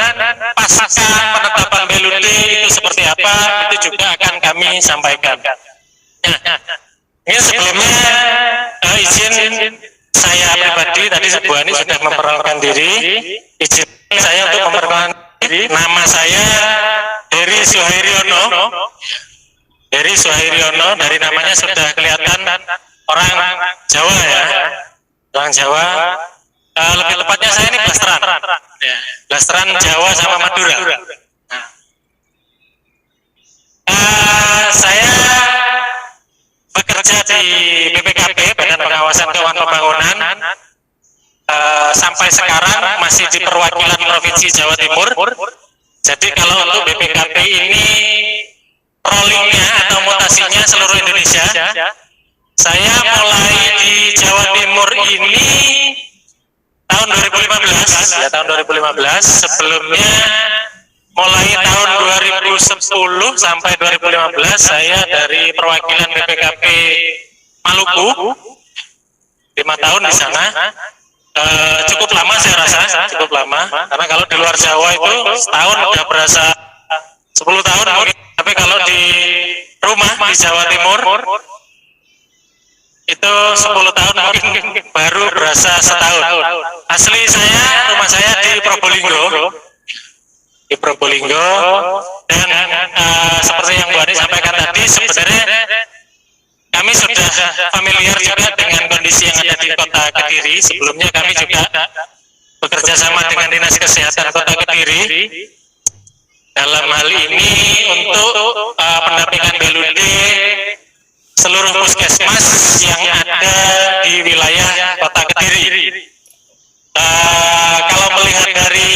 pasca penetapan BLUD itu seperti apa, itu juga akan kami sampaikan. Ini sebelumnya izin saya pribadi, tadi Bu Ani sudah memperkenalkan diri, izin saya untuk memperkenalkan diri. Nama saya Heri Suhairyono. Heri Suhairyono, dari namanya sudah kelihatan orang Jawa, ya. Tulang Jawa, lebih tepatnya saya ini blasteran, ya, blasteran Jawa sama Madura. Saya bekerja di BPKP, Badan Pengawasan Keuangan Pembangunan, sampai sekarang masih di perwakilan Provinsi Jawa Timur. Jadi kalau untuk BPKP ini rollingnya atau mutasinya seluruh Indonesia, saya mulai di Jawa Timur ini tahun 2015, ya tahun 2015. Sebelumnya mulai tahun 2010 sampai 2015 saya dari perwakilan BPKP Maluku, 5 tahun di sana. Cukup lama saya rasa, cukup lama. Karena kalau di luar Jawa itu setahun udah berasa 10 tahun mungkin. Tapi kalau di rumah di Jawa Timur itu 10 tahun mungkin baru berasa setahun. Asli saya, rumah saya di Probolinggo. Di Probolinggo, dan seperti yang Bu Ani sampaikan tadi, sebenarnya kami sudah familiar juga dengan kondisi yang ada di Kota Kediri. Sebelumnya kami juga bekerja sama dengan Dinas Kesehatan Kota Kediri dalam hal ini untuk pendampingan BLUD seluruh puskesmas yang ada di wilayah Kota Kediri. Kalau melihat dari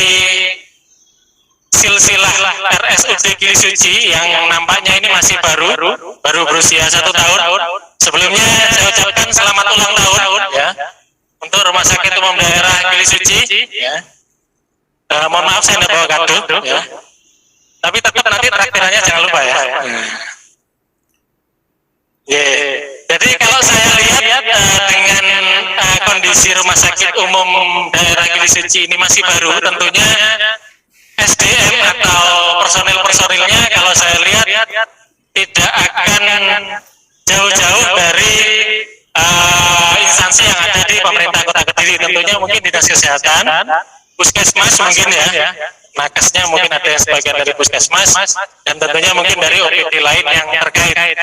silsilah RSUD Gili Suci yang nampaknya ini masih baru berusia 1 tahun. Sebelumnya saya ucapkan selamat ulang tahun ya untuk Rumah Sakit Umum Daerah Gili Suci. Ya. Mohon maaf saya tidak bawa kado ya. Tapi tetap nanti traktirannya jangan lupa ya. Jadi kalau saya lihat dengan kondisi Rumah Sakit Umum Daerah Gili Suci ini masih baru, tentunya SDM atau personil-personilnya kalau saya lihat tidak akan jauh-jauh dari instansi yang ada di pemerintah Kota Kediri. Tentunya mungkin Dinas Kesehatan, Puskesmas mungkin ya, nakesnya mungkin ada yang sebagian dari Puskesmas, dan tentunya mungkin dari OPD lain yang terkait.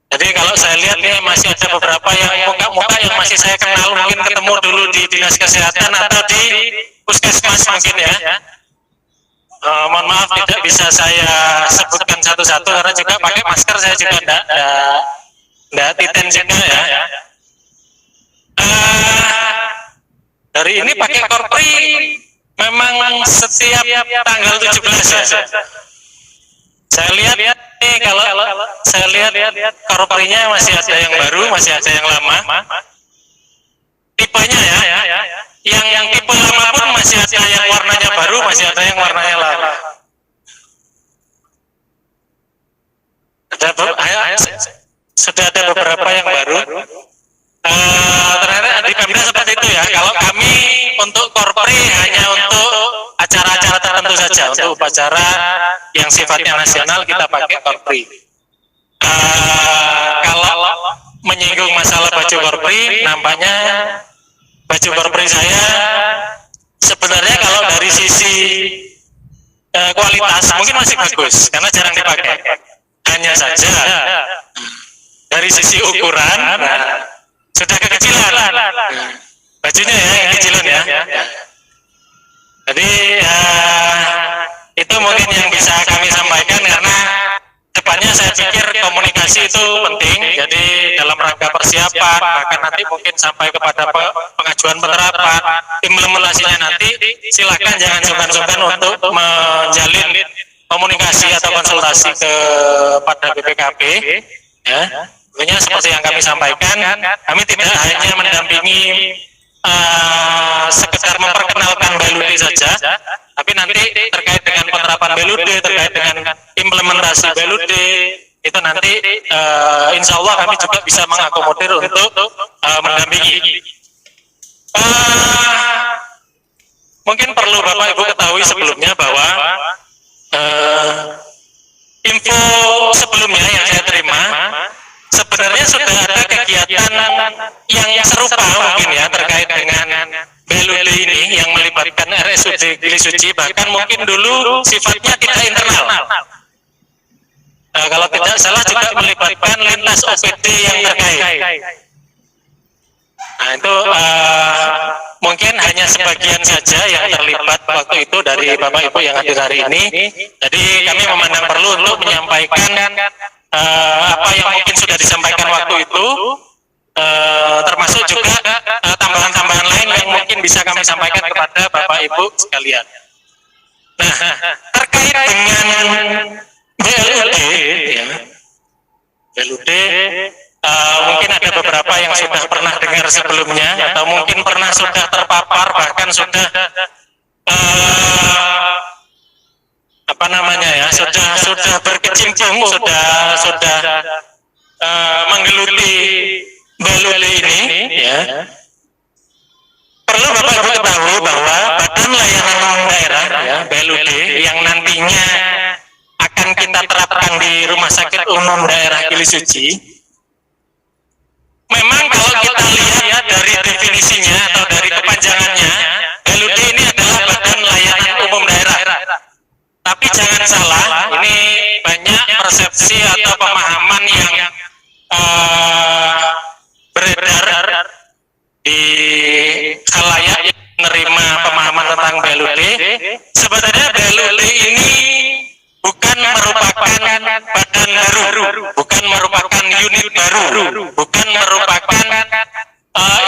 Jadi kalau saya lihat nih masih ada beberapa yang muka-muka yang masih saya kenal, mungkin ketemu dulu di Dinas Kesehatan atau di Puskesmas mungkin ya. Mohon maaf tidak bisa saya sebutkan satu-satu karena juga pakai masker saya juga enggak titen juga ya. Dari ini pakai korpri memang setiap tanggal 17 ya. Saya lihat nih kalau saya lihat korprinya masih ada yang baru, masih ada yang lama. Tipenya ya. Yang tipe lama pun masih ada yang warnanya baru, masih ada yang warnanya lama. Sudah ada beberapa yang baru. Ternyata di Pemda seperti itu ya. Kalau kami untuk korpri hanya untuk acara-acara tertentu saja, untuk upacara yang sifatnya nasional kita pakai korpri. Kalau menyinggung masalah baju korpri, nampaknya baju korpri saya sebenarnya kalau dari sisi kualitas mungkin masih bagus karena jarang dipakai. Hanya saja dari sisi ukuran sudah kekecilan bajunya ya, kekecilan ya. Jadi itu mungkin yang bisa kami sampaikan karena depannya saya pikir komunikasi itu penting. Jadi dalam rangka persiapan bahkan nanti mungkin sampai kepada pengajuan penerapan implementasinya nanti silakan jangan sungkan-sungkan untuk menjalin komunikasi atau konsultasi kepada BPKP ya. Tentunya seperti yang kami sampaikan, kami tidak hanya mendampingi sekedar memperkenalkan BLUD saja, tapi nanti terkait dengan penerapan BLUD, terkait dengan implementasi BLUD, itu nanti insya Allah kami juga bisa mengakomodir untuk mendampingi. Mungkin perlu Bapak Ibu ketahui sebelumnya bahwa info sebelumnya yang saya terima, sebenarnya sudah ada kegiatan yang serupa mungkin ya terkait dengan BLUD ini yang melibatkan RSUD Gili Suci, bahkan mungkin dulu sifatnya tidak internal. Kalau tidak salah juga melibatkan lintas OPD yang terkait. Nah itu mungkin hanya sebagian saja yang terlibat waktu itu dari Bapak Ibu yang hadir hari ini. Jadi kami memandang perlu untuk menyampaikan apa yang mungkin sudah disampaikan waktu itu, termasuk juga tambahan-tambahan lain yang mungkin bisa kami sampaikan kepada Bapak Ibu sekalian. Nah, terkait dengan BLUD, ya, BLUD mungkin ada beberapa yang sudah pernah dengar sebelumnya, atau mungkin pernah sudah terpapar, bahkan sudah apa namanya ya, sudah berkecimpung, sudah menggeluti BLUD ini, ya. Perlu Bapak Ibu ketahui bahwa Badan Layanan Umum Daerah, ya, BLUD, yang nantinya akan kita terapkan di Rumah Sakit Umum Daerah Gili Suci, memang kalau kita lihat dari definisinya atau dari kepanjangannya, BLUD ini adalah Badan Layanan Umum Daerah. Tapi jangan salah, ini banyak persepsi atau pemahaman yang beredar di khalayak yang menerima pemahaman tentang BLUD. Sebenarnya BLUD ini bukan merupakan badan baru, bukan merupakan unit baru, bukan merupakan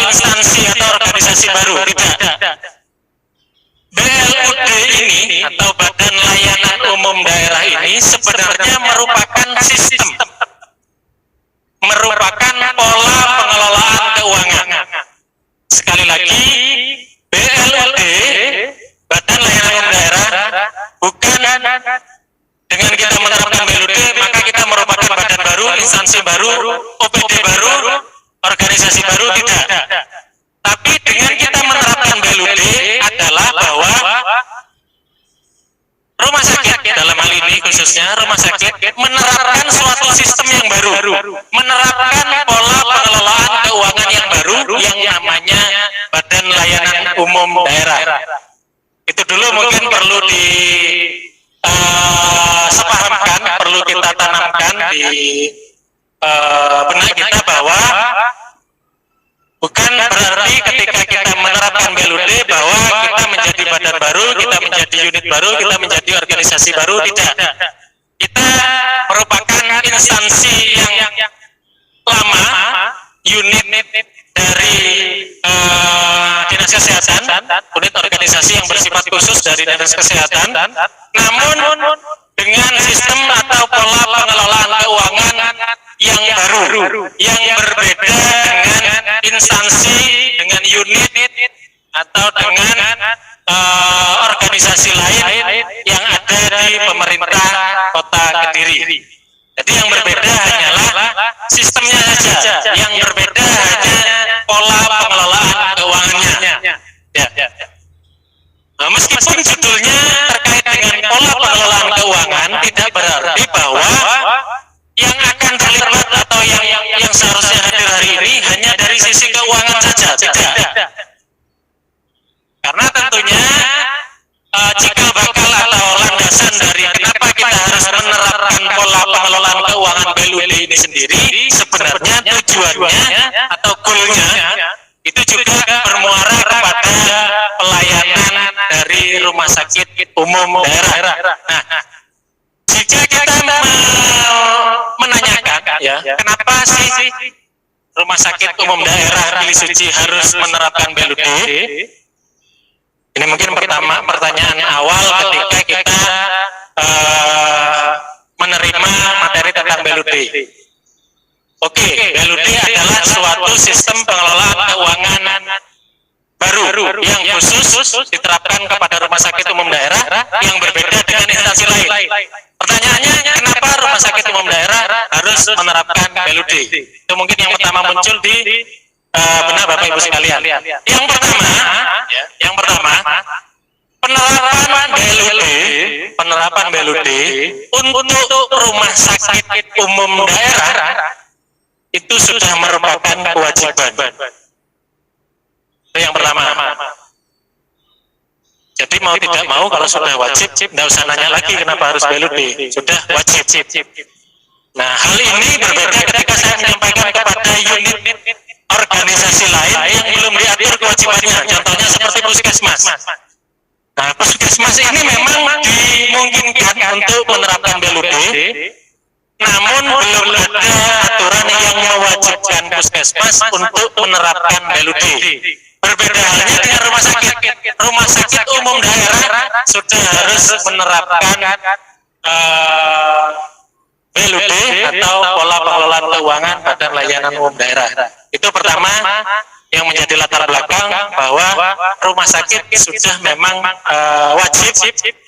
instansi atau organisasi baru, tidak. BLUD ini atau Badan Layanan Umum Daerah ini sebenarnya merupakan sistem, merupakan pola pengelolaan keuangan. Sekali lagi, BLUD, Badan Layanan Umum Daerah, bukan dengan kita menerapkan BLUD maka kita merupakan badan baru, instansi baru, OPD baru, organisasi baru, tidak. Tapi dengan kita menerapkan BLUD adalah bahwa rumah sakit, dalam hal ini khususnya rumah sakit, menerapkan suatu sistem yang baru, menerapkan pola pengelolaan keuangan yang baru yang namanya Badan Layanan Umum Daerah. Itu dulu mungkin perlu sepahamkan, perlu kita tanamkan di benak kita bahwa bukan berarti ketika kita menerapkan BLUD bahwa kita menjadi badan baru, kita menjadi unit baru, kita menjadi organisasi baru, tidak. Kita merupakan instansi yang lama, unit dari Dinas Kesehatan, unit organisasi yang bersifat khusus dari Dinas Kesehatan, namun dengan sistem atau pola pengelolaan keuangan yang baru, yang berbeda dengan instansi, dengan unit atau dengan organisasi lain yang ada di pemerintah Kota Kediri. Jadi yang berbeda hanyalah sistemnya saja, yang berbeda hanya pola pengelolaan keuangannya. Ya. Nah, meskipun judulnya terkait dengan pola pengelolaan keuangan, tidak berarti bahwa yang akan terlibat atau yang seharusnya hadir hari ini hanya dari sisi keuangan saja, tidak. Karena tentunya cikal bakal atau landasan dari kenapa kita harus menerapkan pola pengelolaan keuangan BLUD ini sendiri, sebenarnya tujuannya atau goalnya itu juga bermuara kepada pelayanan dari rumah sakit umum daerah. Nah, jika kita menanyakan, ya, kenapa sih rumah sakit umum daerah Gili Suci harus menerapkan BLUD? Ini mungkin pertanyaan awal ketika kita menerima materi tentang BLUD. Oke, BLUD adalah suatu sistem pengelolaan keuangan baru yang khusus diterapkan kepada rumah sakit umum daerah yang berbeda dengan instansi lain. Pertanyaannya, kenapa rumah sakit umum daerah harus menerapkan BLUD? Itu mungkin yang pertama muncul di benar Bapak Ibu sekalian. Yang pertama, penerapan BLUD untuk rumah sakit umum daerah itu sudah merupakan kewajiban. Itu yang pertama. Jadi mau tidak mau kalau sudah wajib, tidak usah nanya lagi kenapa harus BLUD, sudah wajib. Nah, hal ini berbeda ketika saya menyampaikan kepada unit organisasi lain yang belum diatur kewajibannya, contohnya seperti puskesmas. Nah, puskesmas ini memang dimungkinkan untuk menerapkan BLUD, namun belum ada aturan yang mewajibkan puskesmas untuk menerapkan BLUD. Berbeda halnya dengan rumah sakit. Rumah sakit umum daerah sudah harus menerapkan BLUD atau pola pengelolaan keuangan Badan Layanan Umum Daerah. Itu pertama yang menjadi latar belakang bahwa rumah sakit sudah memang wajib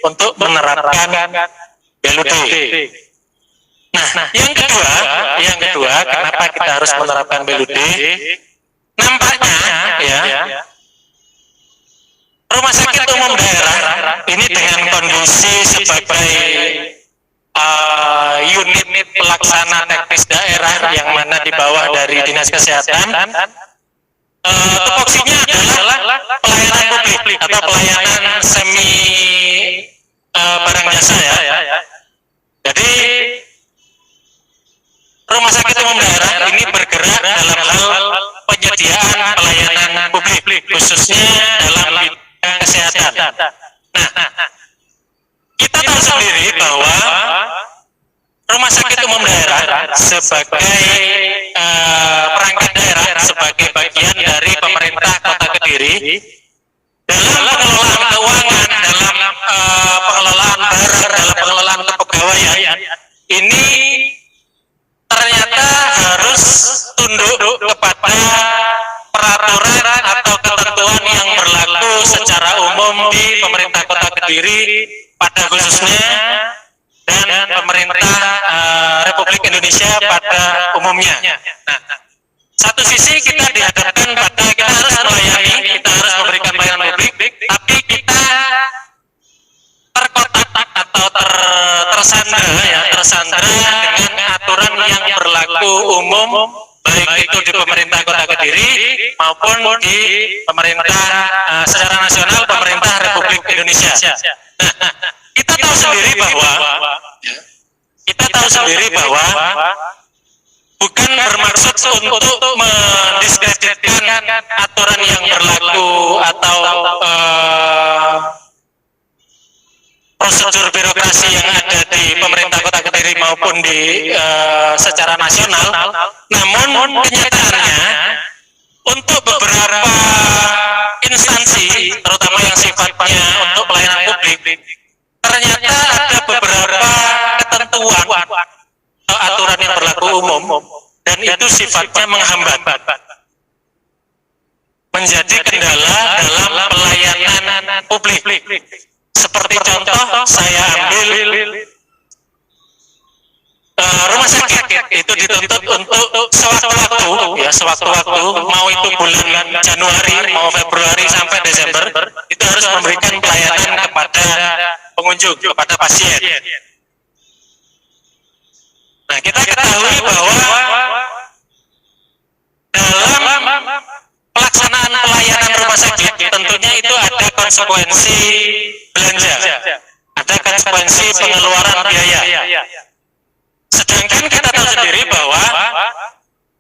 untuk menerapkan BLUD. Nah, yang kedua, kenapa kita harus menerapkan BLUD? Nampaknya, ya, rumah sakit umum daerah ini dengan kondisi sebagai unit pelaksana teknis daerah yang mana di bawah dari Dinas Kesehatan, tupoksinya adalah pelayanan publik atau pelayanan semi barang jasa, ya. Jadi rumah sakit umum daerah ini bergerak dalam hal penyediaan pelayanan publik, khususnya dalam bidang kesehatan. Nah, kita tahu sendiri bahwa rumah sakit umum daerah sebagai perangkat daerah, sebagai bagian dari pemerintah Kota Kediri, dalam pengelolaan keuangan, dalam pengelolaan barang, dalam pengelolaan kepegawaian, ini ternyata harus tunduk kepada peraturan atau ketentuan yang berlaku secara umum di pemerintah Kota Kediri pada khususnya dan pemerintah Republik Indonesia pada umumnya. Nah, satu sisi kita dihadapkan pada kita harus melayani, kita harus memberikan pelayanan publik, tapi kita terkotak atau tersandra dengan aturan yang berlaku umum, baik itu di pemerintah Kota Kediri maupun di pemerintah secara nasional pemerintah Republik Indonesia. Nah, kita tahu sendiri bahwa bukan bermaksud untuk mendiskreditkan aturan yang berlaku atau prosedur birokrasi yang ada di pemerintah Kota Kediri maupun di secara nasional, namun kenyataannya untuk beberapa instansi, terutama yang sifatnya untuk pelayanan publik, ternyata ada beberapa ketentuan atau aturan yang berlaku umum dan itu sifatnya menghambat, menjadi kendala dalam pelayanan publik. Seperti contoh, saya ambil rumah sakit itu dituntut untuk sewaktu-waktu, mau itu bulan Januari, mau Februari sampai Desember, itu harus memberikan pelayanan kepada pengunjung, kepada pasien. Nah, kita ketahui bahwa dalam pelaksanaan pelayanan rumah sakit tentunya itu ada konsekuensi belanja, ada konsekuensi pengeluaran biaya. Sedangkan kita tahu sendiri bahwa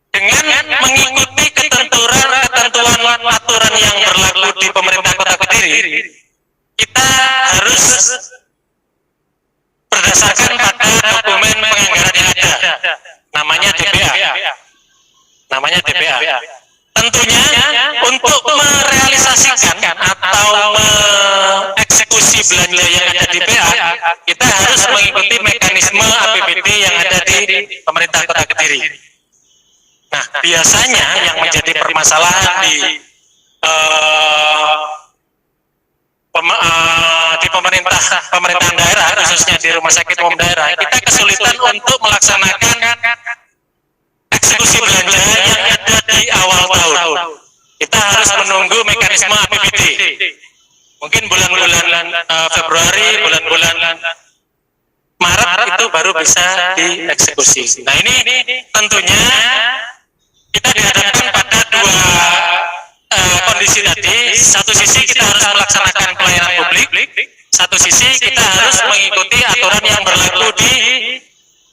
dengan mengikuti ketentuan aturan yang berlaku di pemerintah Kota Kediri, kita harus berdasarkan pada dokumen penganggaran yang ada, namanya DPA. Tentunya untuk merealisasikan atau mengeksekusi belanja yang ada di DPA, kita harus mengikuti mekanisme APBD yang ada di pemerintah Kota Kediri. Nah, biasanya yang menjadi permasalahan di pemerintahan daerah, khususnya di rumah sakit umum daerah, kita kesulitan untuk melaksanakan eksekusi belanja yang ada di awal tahun. Kita harus menunggu mekanisme APBD. Mungkin bulan-bulan Februari, bulan-bulan Maret itu baru bisa dieksekusi. Nah, ini tentunya kita dihadapkan pada dua kondisi tadi. Satu sisi kita harus melaksanakan pelayanan publik, satu sisi kita harus mengikuti aturan yang berlaku di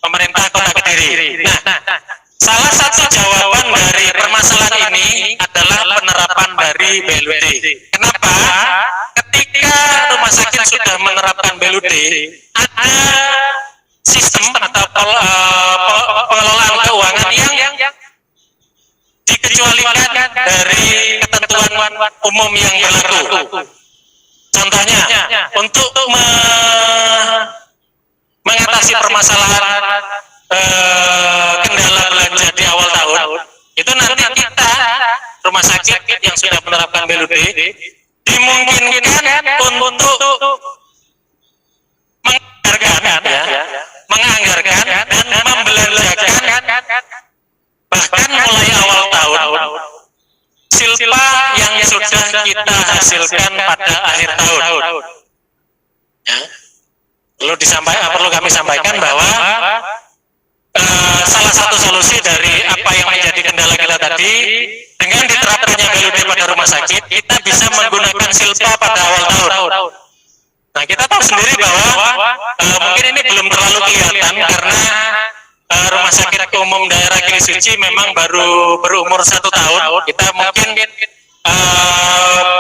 pemerintah Kota Kediri. Nah, Salah satu jawaban dari permasalahan ini adalah penerapan dari BLUD. Kenapa? Ketika rumah sakit sudah menerapkan BLUD, ada sistem atau pengelolaan keuangan yang dikecualikan dari ketentuan umum yang berlaku. Contohnya, untuk mengatasi permasalahan kendala belanja di awal tahun, itu nanti kita rumah sakit yang sudah menerapkan BLUD dimungkinkan untuk menganggarkan dan membelanjakan bahkan mulai awal tahun silpa yang sudah kita hasilkan pada akhir tahun. Ya. Perlu kami sampaikan bahwa salah satu solusi dari apa yang menjadi kendala kita tadi, dengan diterapkannya BLUD pada rumah sakit, kita bisa menggunakan silpa pada awal tahun. Nah, kita tahu sendiri bahwa mungkin ini belum terlalu kelihatan karena rumah sakit umum daerah Gili Suci memang baru berumur 1 tahun. Kita mungkin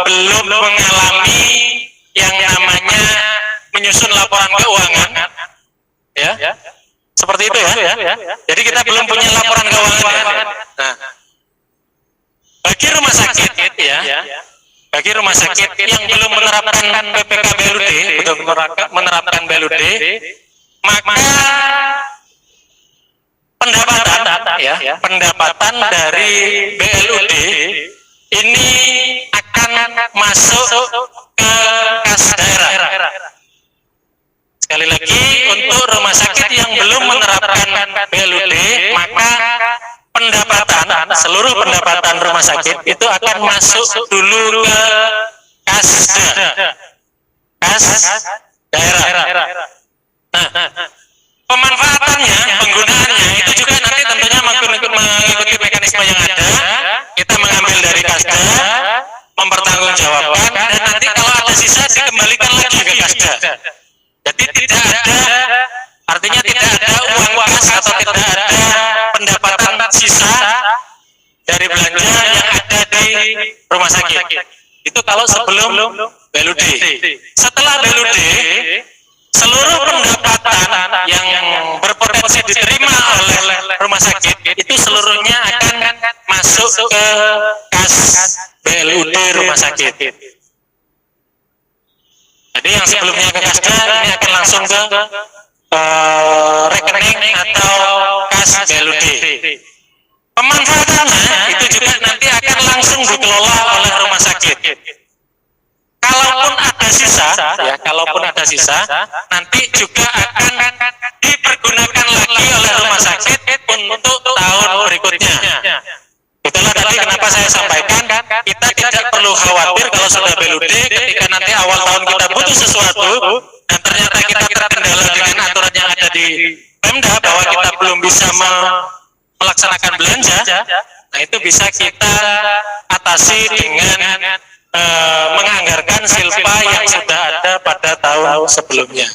belum mengalami yang namanya menyusun laporan keuangan, ya, seperti itu ya. Jadi kita belum punya laporan keuangan. Nah, bagi rumah sakit bagi rumah sakit yang belum menerapkan PPK BLUD, belum menerapkan BLUD, maka pendapatan dari BLUD ini akan masuk ke kas daerah. Sekali lagi, untuk rumah sakit yang belum menerapkan BLUD, maka seluruh pendapatan rumah sakit itu akan masuk dulu ke kas daerah. Nah, pemanfaatannya, penggunaannya itu juga nanti tentunya mengikuti mekanisme yang ada. Kita mengambil dari kasda, mempertanggungjawabkan, dan nanti kalau ada sisa dikembalikan lagi ke kasda. Jadi artinya tidak ada uang kas atau tidak ada pendapatan sisa dari belanja yang ada di rumah sakit. Itu kalau sebelum BLUD. Setelah BLUD, seluruh pendapatan yang berpotensi diterima oleh rumah sakit itu seluruhnya akan masuk ke kas BLUD rumah sakit. Jadi yang sebelumnya ke kasda ini akan langsung ke rekening atau kas BLUD. Pemanfaatannya itu juga nanti akan langsung dikelola oleh rumah sakit. Kalaupun ada sisa, nanti juga akan dipergunakan lagi oleh rumah sakit untuk tahun berikutnya. Itulah tadi kenapa saya sampaikan, kita tidak perlu khawatir kalau sudah BLUD, ketika nanti awal tahun kita butuh sesuatu, dan ternyata kita terkendala dengan aturan yang ada di Pemda, bahwa kita belum bisa melaksanakan belanja, nah itu bisa kita atasi dengan menganggarkan silpa yang sudah ada pada tahun sebelumnya.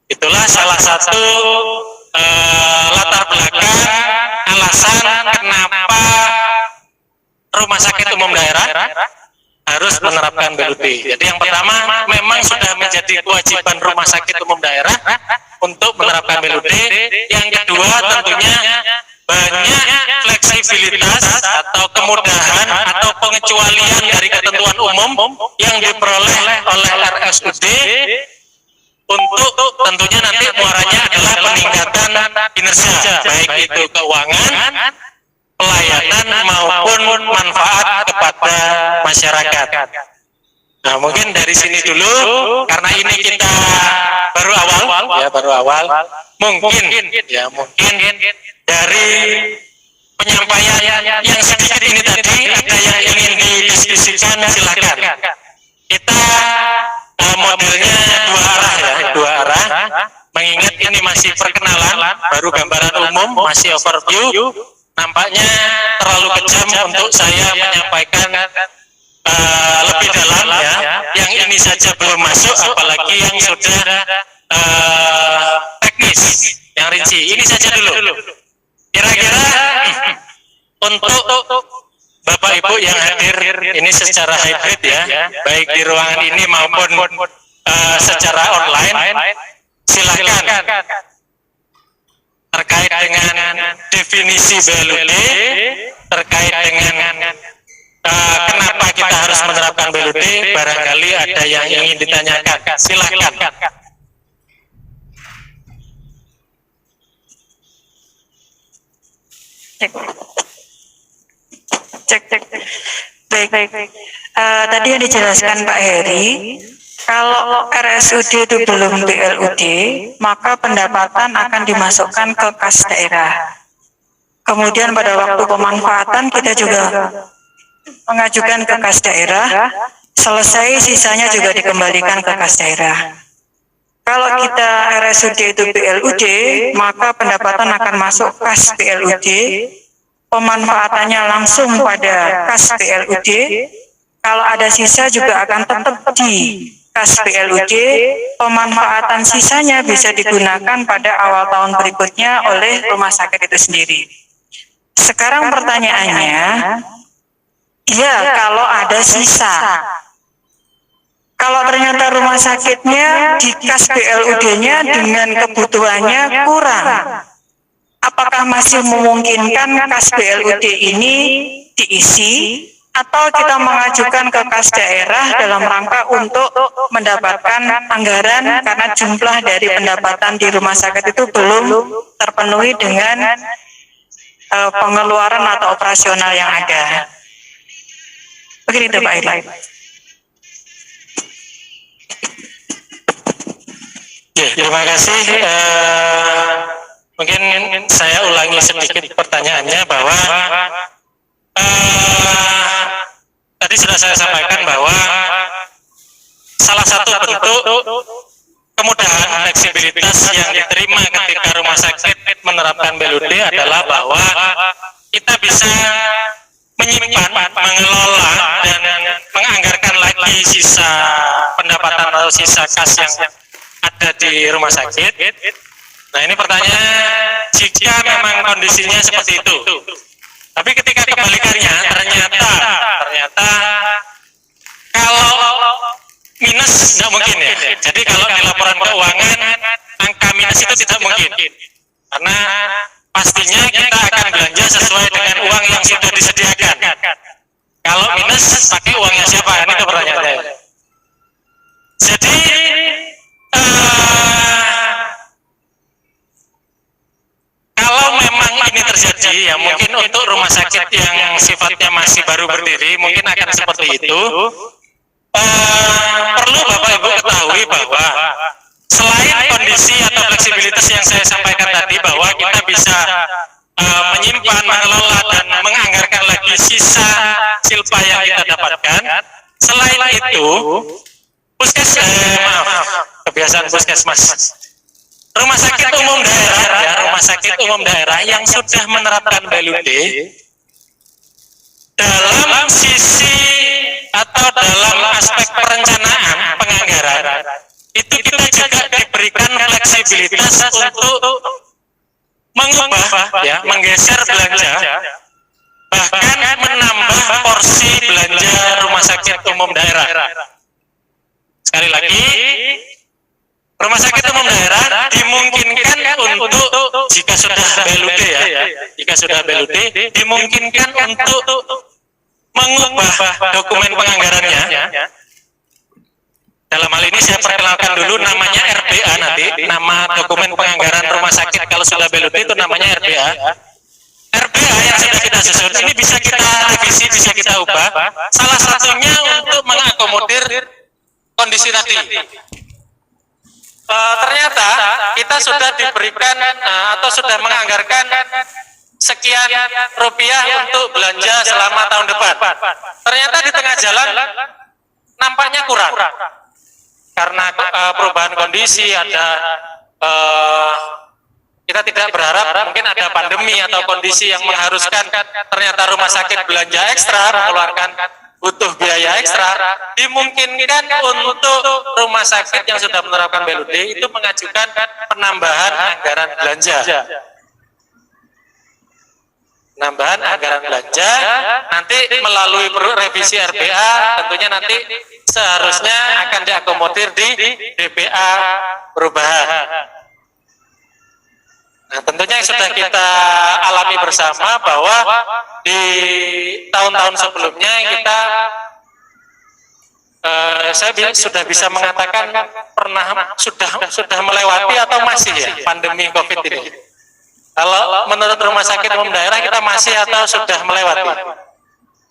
Itulah salah satu latar belakang alasan kenapa rumah sakit umum daerah harus menerapkan BLUD. Jadi yang pertama, memang sudah menjadi kewajiban rumah sakit umum daerah untuk menerapkan BLUD. Yang kedua, tentunya banyak fleksibilitas atau kemudahan atau pengecualian dari ketentuan umum yang diperoleh oleh RSUD untuk tentunya nanti muaranya adalah peningkatan kinerja, baik itu keuangan, pelayanan maupun manfaat kepada masyarakat. Nah, mungkin dari sini dulu, karena ini kita baru awal, mungkin dari penyampaian yang sedikit ini tadi, ada yang ingin didiskusikan, silakan. Kita modelnya dua arah, mengingat ini masih perkenalan, baru gambaran umum, masih overview. Nampaknya terlalu kejam untuk saya menyampaikan lebih dalam ya. Yang ini saja belum masuk, apalagi yang sudah teknis, yang rinci. Ini saja dulu. Kira-kira untuk Bapak Ibu yang hadir ini secara hybrid ya, baik di ruangan ini maupun secara online, silakan terkait dengan definisi BLUD, terkait dengan kenapa kita harus menerapkan BLUD, barangkali ada yang ingin ditanyakan, silakan. Cek. Baik. Tadi yang dijelaskan Pak Heri, kalau RSUD itu belum BLUD, maka pendapatan akan dimasukkan ke kas daerah. Kemudian pada waktu pemanfaatan kita juga mengajukan ke kas daerah, selesai sisanya juga dikembalikan ke kas daerah. Kalau kita RSUD itu BLUD, maka pendapatan akan masuk kas BLUD, pemanfaatannya langsung pada kas BLUD. Kalau ada sisa juga akan tetap di kas BLUD, pemanfaatan sisanya bisa digunakan pada awal tahun berikutnya oleh rumah sakit itu sendiri. Sekarang pertanyaannya, ya kalau ada sisa, kalau ternyata rumah sakitnya di kas BLUD-nya dengan kebutuhannya kurang, apakah masih memungkinkan kas BLUD ini diisi atau kita mengajukan ke kas daerah dalam rangka untuk mendapatkan anggaran karena jumlah dari pendapatan di rumah sakit itu belum terpenuhi dengan pengeluaran atau operasional yang ada. Begitu Pak Eri. Ya, terima kasih. Mungkin saya ulangi sedikit pertanyaannya bahwa tadi sudah saya sampaikan bahwa salah satu bentuk kemudahan fleksibilitas yang diterima ketika rumah sakit menerapkan BLUD adalah bahwa kita bisa menyimpan, mengelola, dan menganggarkan lagi sisa pendapatan atau sisa kas yang ada di rumah sakit. Nah, ini pertanyaan, jika memang kondisinya seperti itu, tapi ketika kebalikannya ternyata kalau minus tidak mungkin ya. Jadi kalau di laporan keuangan angka minus itu tidak mungkin, karena pastinya kita akan belanja sesuai dengan uang yang sudah disediakan. Kalau minus pakai uangnya siapa? Ini itu pertanyaannya. Jadi kalau memang ini terjadi, ya mungkin untuk rumah sakit yang sifatnya masih baru berdiri mungkin akan seperti itu. Perlu Bapak Ibu ketahui bahwa selain kondisi atau fleksibilitas yang saya sampaikan tadi, bahwa kita bisa menyimpan, mengelola, dan menganggarkan lagi sisa silpa yang kita dapatkan. Selain itu, kebiasaan puskesmas, rumah sakit umum daerah, ya, rumah sakit umum daerah yang sudah menerapkan BLUD dalam sisi atau dalam aspek perencanaan penganggaran, itu kita juga diberikan fleksibilitas untuk mengubah, ya, menggeser belanja, bahkan menambah porsi belanja rumah sakit umum daerah. Sekali lagi, rumah sakit umum daerah dimungkinkan untuk, jika sudah BLUD ya, jika sudah BLUD, dimungkinkan untuk mengubah dokumen penganggarannya. Dalam hal ini saya perkenalkan dulu, namanya RPA nanti, nama dokumen penganggaran rumah sakit kalau sudah BLUD itu namanya RPA. RPA yang sudah kita susun ini bisa kita revisi, bisa kita ubah. Salah satunya untuk mengakomodir kondisi tadi. Ternyata kita sudah diberikan atau sudah menganggarkan sekian rupiah untuk belanja selama tahun depan. Ternyata di tengah jalan nampaknya kurang karena perubahan kondisi, ada kita tidak berharap mungkin ada pandemi atau kondisi yang mengharuskan ternyata rumah sakit belanja ekstra, mengeluarkan butuh biaya ekstra. Dimungkinkan untuk rumah sakit yang sudah menerapkan BLUD itu mengajukan penambahan anggaran belanja. penambahan anggaran belanja nanti melalui revisi RPA, tentunya nanti seharusnya akan diakomodir di DPA perubahan. Nah, tentunya yang sudah kita alami bersama bahwa di tahun-tahun sebelumnya kita saya sudah bisa mengatakan pernah sudah melewati atau masih ya pandemi COVID ini. Kalau menurut Rumah Sakit Umum Daerah kita masih atau sudah melewati?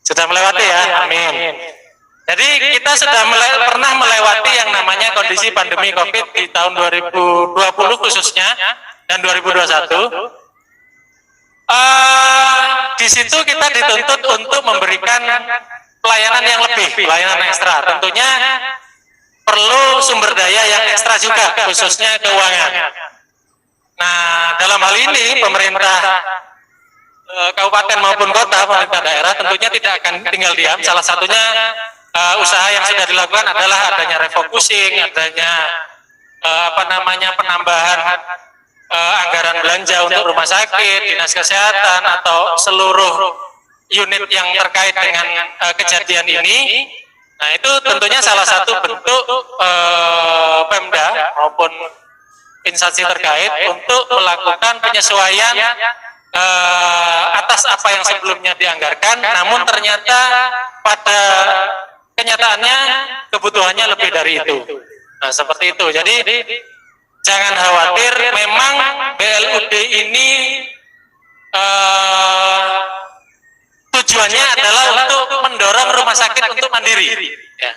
Sudah melewati ya, amin. Jadi kita sudah pernah melewati yang namanya kondisi pandemi COVID di tahun 2020 khususnya dan 2021. Di situ kita dituntut untuk memberikan pelayanan yang lebih, pelayanan ekstra. Tentunya perlu sumber daya yang ekstra juga, khususnya keuangan. Nah, dalam hal ini pemerintah kabupaten maupun kota, pemerintah daerah tentunya tidak akan tinggal diam. Salah satunya usaha yang sudah dilakukan adalah adanya refocusing, adanya penambahan anggaran belanja untuk rumah sakit, dinas kesehatan atau seluruh unit yang terkait dengan kejadian ini. Nah, itu tentunya salah satu bentuk Pemda maupun instansi terkait untuk melakukan penyesuaian atas apa yang sebelumnya dianggarkan, namun ternyata pada kenyataannya kebutuhannya lebih dari itu. Nah, seperti itu. Jadi jangan khawatir, memang BLUD ini tujuannya adalah untuk mendorong rumah sakit untuk mandiri. Ya.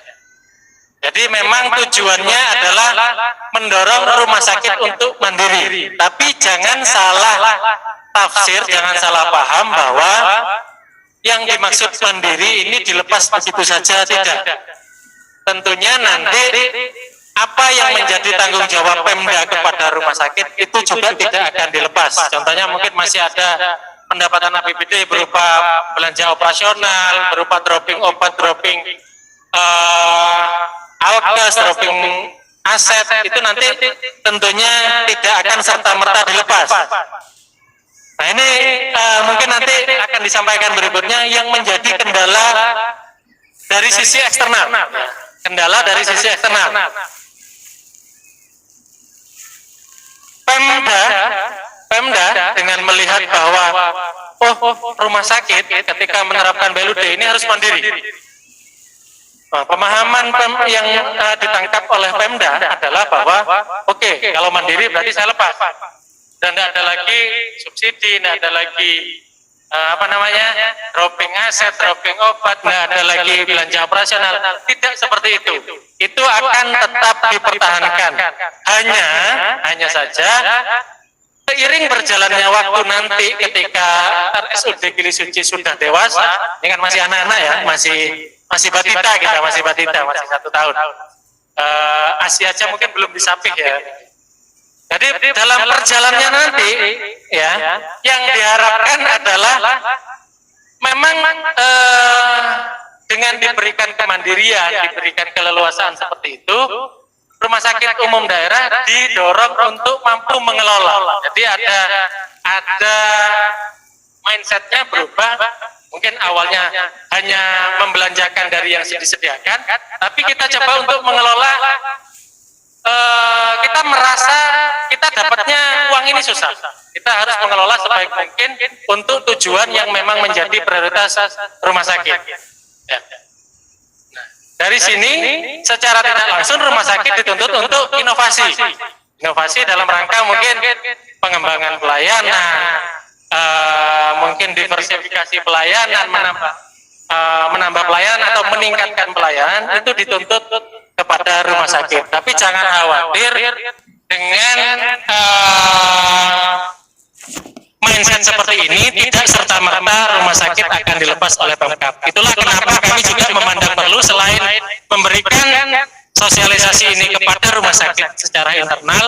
Jadi memang tujuannya adalah mendorong rumah sakit untuk mandiri. Tapi jangan salah tafsir, jangan salah paham bahwa yang dimaksud mandiri ini dilepas begitu saja, tidak. Tentunya nanti apa yang menjadi tanggung jawab Pemda kepada rumah sakit itu juga tidak akan dilepas. Contohnya mungkin masih ada pendapatan APBD berupa belanja operasional, berupa dropping obat, dropping alkes, dropping aset, itu nanti tentunya tidak akan serta-merta dilepas. Nah, ini mungkin nanti akan disampaikan berikutnya yang menjadi kendala dari sisi eksternal. Kendala dari sisi eksternal. Pemda dengan melihat bahwa rumah sakit ketika menerapkan BLUD ini harus mandiri. Nah, pemahaman yang ditangkap oleh Pemda adalah bahwa oke, kalau mandiri berarti saya lepas dan tidak ada lagi subsidi, tidak ada lagi dropping aset, dropping obat, tidak ada lagi belanja operasional. Tidak seperti itu. Itu akan tetap dipertahankan. Hanya saja seiring berjalannya waktu nanti ketika RSUD Gili Suci sudah dewasa, ini kan masih anak-anak ya, masih batita kita, masih 1 tahun. ASI aja mungkin belum disapih ya. Jadi dalam perjalanannya nanti ya, yang diharapkan adalah memang dengan diberikan kemandirian, diberikan keleluasaan seperti itu, rumah sakit umum daerah didorong untuk mampu mengelola. Jadi ada mindsetnya berubah. Mungkin awalnya hanya membelanjakan dari yang disediakan, tapi kita coba untuk mengelola. Kita merasa kita dapatnya uang ini susah. Kita harus mengelola sebaik mungkin untuk tujuan yang memang menjadi prioritas rumah sakit. Ya. Nah, dari sini secara tidak langsung rumah sakit dituntut untuk inovasi. Inovasi dalam rangka mungkin pengembangan pelayanan, mungkin diversifikasi pelayanan, menambah pelayanan atau meningkatkan pelayanan, itu dituntut kepada rumah sakit. Tapi jangan khawatir dengan mindset seperti ini, tidak serta-merta rumah sakit akan dilepas oleh Pemkab. Itulah kenapa kami juga memandang perlu selain memberikan sosialisasi ini kepada rumah sakit secara internal,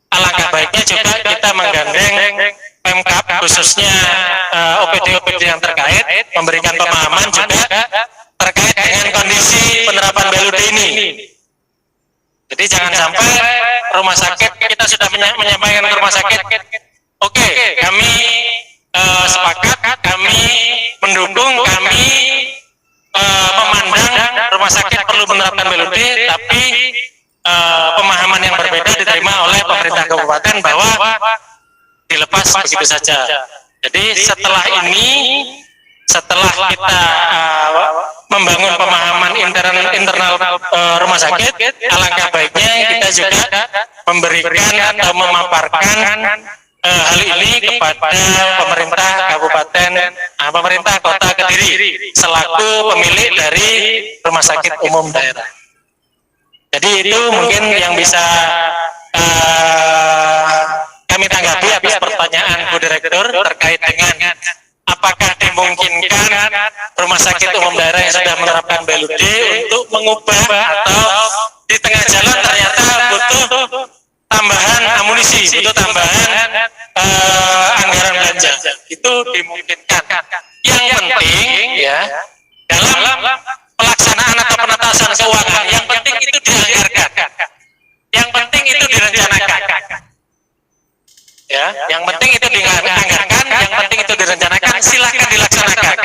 alangkah baiknya juga kita menggandeng Pemkab, khususnya OPD-OPD yang terkait, memberikan pemahaman juga terkait dengan kondisi penerapan BLUD ini. Jadi jangan sampai rumah sakit, kita sudah menyampaikan ke rumah sakit, oke, kami sepakat, kami mendukung, kami memandang rumah sakit perlu menerapkan BLUD, tapi pemahaman yang berbeda diterima oleh pemerintah kabupaten bahwa dilepas begitu saja. Jadi setelah kita membangun pemahaman internal rumah sakit, alangkah baiknya kita juga memberikan atau memaparkan hal ini kepada pemerintah kabupaten, pemerintah kota Kediri selaku pemilik dari rumah sakit umum daerah. Jadi itu mungkin yang bisa kami tanggapi atas pertanyaan Bu Direktur terkait dengan apakah dimungkinkan rumah sakit umum daerah yang sudah menerapkan BLUD untuk mengubah atau di tengah jalan ternyata butuh tambahan amunisi, butuh tambahan anggaran belanja. Itu dimungkinkan. Yang penting ya dalam pelaksanaan atau penetasan keuangan, yang penting itu dianggarkan, yang penting itu direncanakan. Ya, yang penting itu dianggarkan, yang penting itu direncanakan, silahkan dilaksanakan.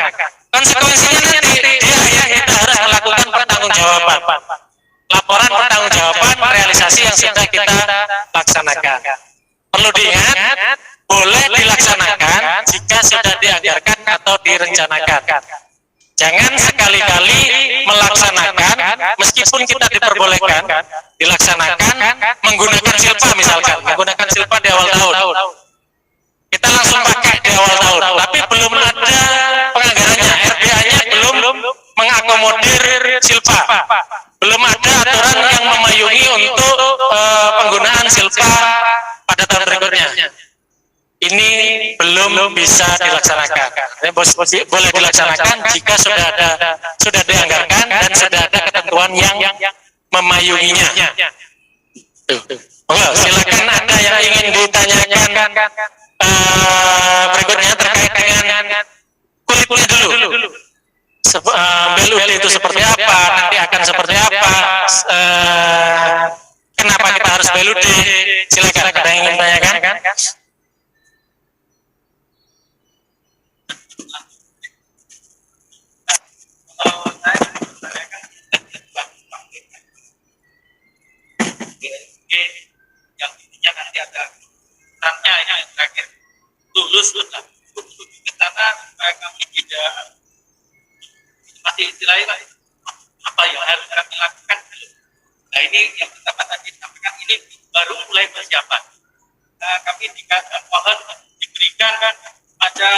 Konsekuensinya nanti kita harus melakukan pertanggungjawaban, laporan pertanggungjawaban realisasi yang sudah kita laksanakan. Perlu diingat, boleh dilaksanakan jika sudah dianggarkan atau direncanakan. Jangan sekali-kali melaksanakan meskipun kita diperbolehkan dilaksanakan menggunakan silpa, misalkan menggunakan silpa di awal tahun, kita langsung pakai di awal tahun, tapi belum ada penganggarannya, RPA-nya belum mengakomodir silpa, belum ada aturan yang memayungi untuk penggunaan silpa pada tahun berikutnya. Ini belum bisa dilaksanakan. Boleh dilaksanakan jika sudah dianggarkan dan sudah ada ketentuan yang memayunginya. Silakan ada yang ingin ditanyakan berikutnya terkait dengan kulitnya dulu. BLUD itu seperti apa? Nanti akan seperti apa? Kenapa kita harus BLUD? Silakan ada yang ingin ditanyakan. Yang intinya nanti ada perannya yang terakhir lulus karena kami tidak masih istilahnya apa yang harus kami lakukan. Nah ini yang pertama tadi sampaikan, ini baru mulai persiapan. Kami mohon diberikan ada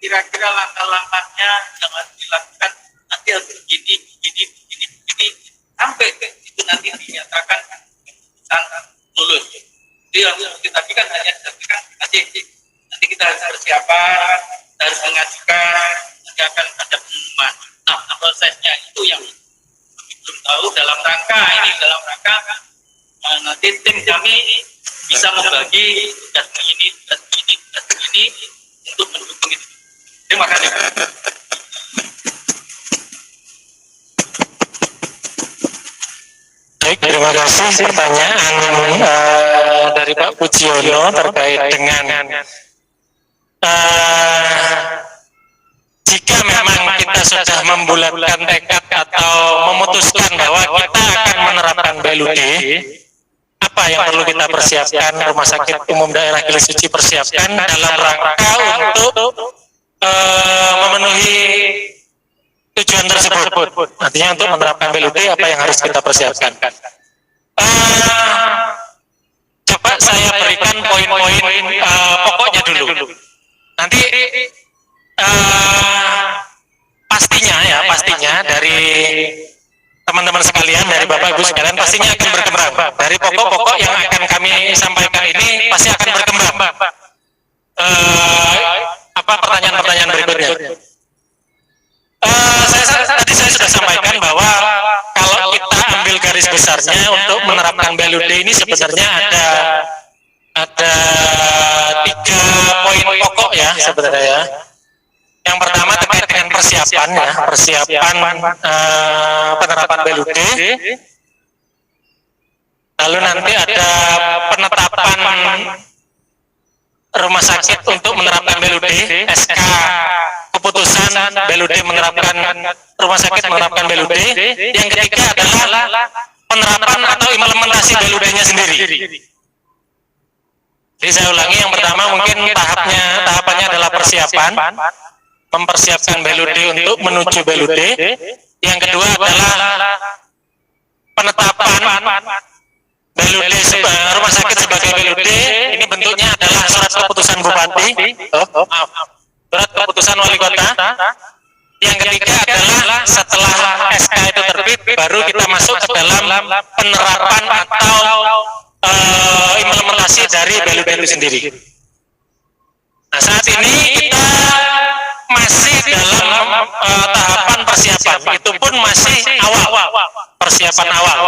kira-kira langkah-langkahnya yang harus dilakukan, nanti harus begini sampai itu nanti dinyatakan keputusan lulus. Jadi yang tadi kan hanya disampaikan aja, nanti kita harus persiapan, harus mengajukan, nanti akan ada pengumuman. Nah, prosesnya itu yang kami belum tahu dalam rangka nanti tim kami bisa membagi tugas ini untuk mendukung itu. Terima kasih. Baik, terima kasih pertanyaan dari Pak Pujiono terkait dengan jika memang kita sudah membulatkan tekad atau memutuskan bahwa kita akan menerapkan BLUD, apa yang perlu kita persiapkan, Rumah Sakit Umum Daerah Gili Suci persiapkan dalam rangka untuk memenuhi tujuan tersebut. Artinya untuk menerapkan BLUD apa yang harus kita persiapkan? Coba saya berikan poin-poin pokoknya dulu. Nanti pastinya dari teman-teman sekalian, dari Bapak Ibu sekalian pastinya akan berkembang. Dari pokok-pokok yang akan kami sampaikan ini pasti akan berkembang. Apa pertanyaan-pertanyaan berikutnya? Tadi saya sudah sampaikan bahwa kalau kita ambil garis besarnya untuk menerapkan BLUD ini sebenarnya ada 3 poin pokok ya sebenarnya. Yang pertama terkait dengan persiapan penerapan BLUD. Lalu nanti ada penetapan rumah sakit untuk menerapkan BLUD, SK keputusan BLUD menerapkan rumah sakit menerapkan BLUD. Yang ketiga adalah penerapan atau implementasi BLUD-nya sendiri. Jadi saya ulangi, yang pertama mungkin tahapannya adalah persiapan, mempersiapkan BLUD untuk menuju BLUD. Yang kedua adalah penetapan BLUD rumah sakit sebagai BLUD. Ini bentuknya adalah surat keputusan bupati, surat keputusan wali kota. Yang ketiga adalah setelah SK itu terbit, baru kita masuk ke dalam penerapan atau implementasi dari BLUD sendiri. Nah, saat ini kita masih dalam tahapan persiapan, itu pun masih awal, persiapan awal.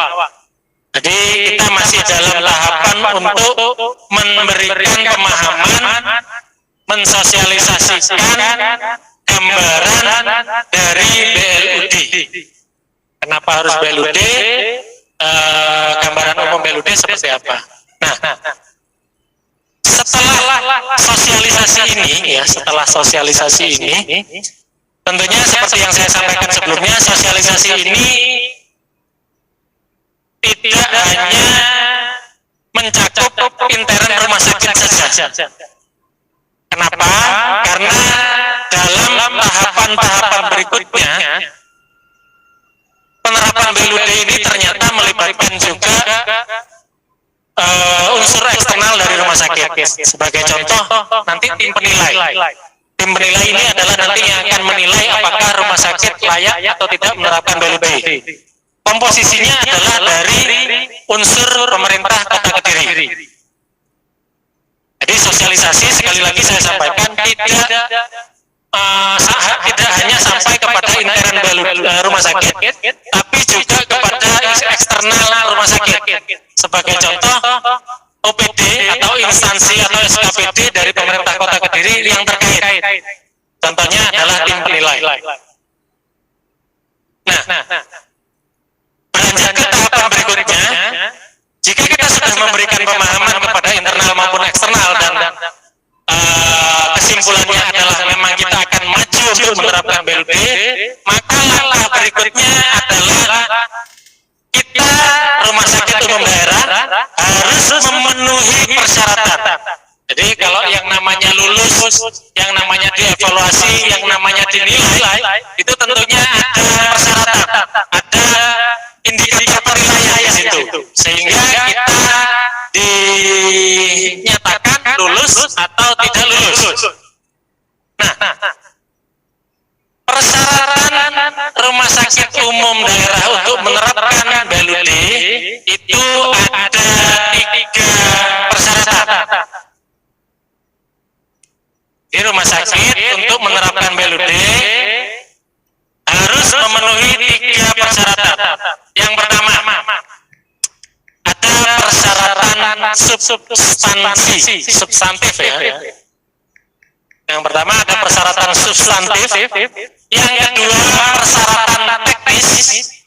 Jadi kita masih dalam tahapan untuk memberikan pemahaman, mensosialisasikan gambaran dari BLUD. Kenapa harus BLUD? Gambaran umum BLUD seperti apa? Nah, setelah sosialisasi ini, tentunya seperti yang saya sampaikan sebelumnya, sosialisasi ini tidak hanya mencakup intern rumah sakit saja. Kenapa? Karena dalam tahapan-tahapan berikutnya, penerapan BLUD ini ternyata melibatkan juga unsur eksternal dari rumah sakit. Sebagai contoh, nanti tim penilai. Tim penilai ini adalah nanti yang akan menilai apakah rumah sakit layak atau tidak menerapkan BLUD. Komposisinya adalah dari unsur pemerintah Kota Kediri. Jadi sosialisasi, sekali lagi saya sampaikan, tidak hanya sampai kepada intern rumah sakit, tapi juga kepada eksternal rumah sakit. Sebagai contoh, OPD atau instansi atau SKPD dari pemerintah Kota Kediri yang terkait. Contohnya adalah tim penilai. Nah, beranjak ke tahapan berikutnya, jika kita sudah memberikan pemahaman kepada internal maupun eksternal dan kesimpulannya adalah memang kita akan maju untuk menerapkan BLUD, maka langkah berikutnya adalah kita rumah sakit umum daerah harus memenuhi persyaratan. Jadi kalau yang namanya lulus, yang namanya dievaluasi, yang namanya dinilai, itu tentunya ada persyaratan, ada indikator penilaian di situ, sehingga kita dinyatakan lulus atau tidak lulus. Nah, persyaratan rumah sakit umum daerah untuk menerapkan BLUD itu ada 3 persyaratan. Di rumah sakit untuk menerapkan BLUD harus memenuhi 3 persyaratan. Yang pertama, ada persyaratan substantif ya. Yang pertama ada persyaratan substantif, yang kedua persyaratan teknis,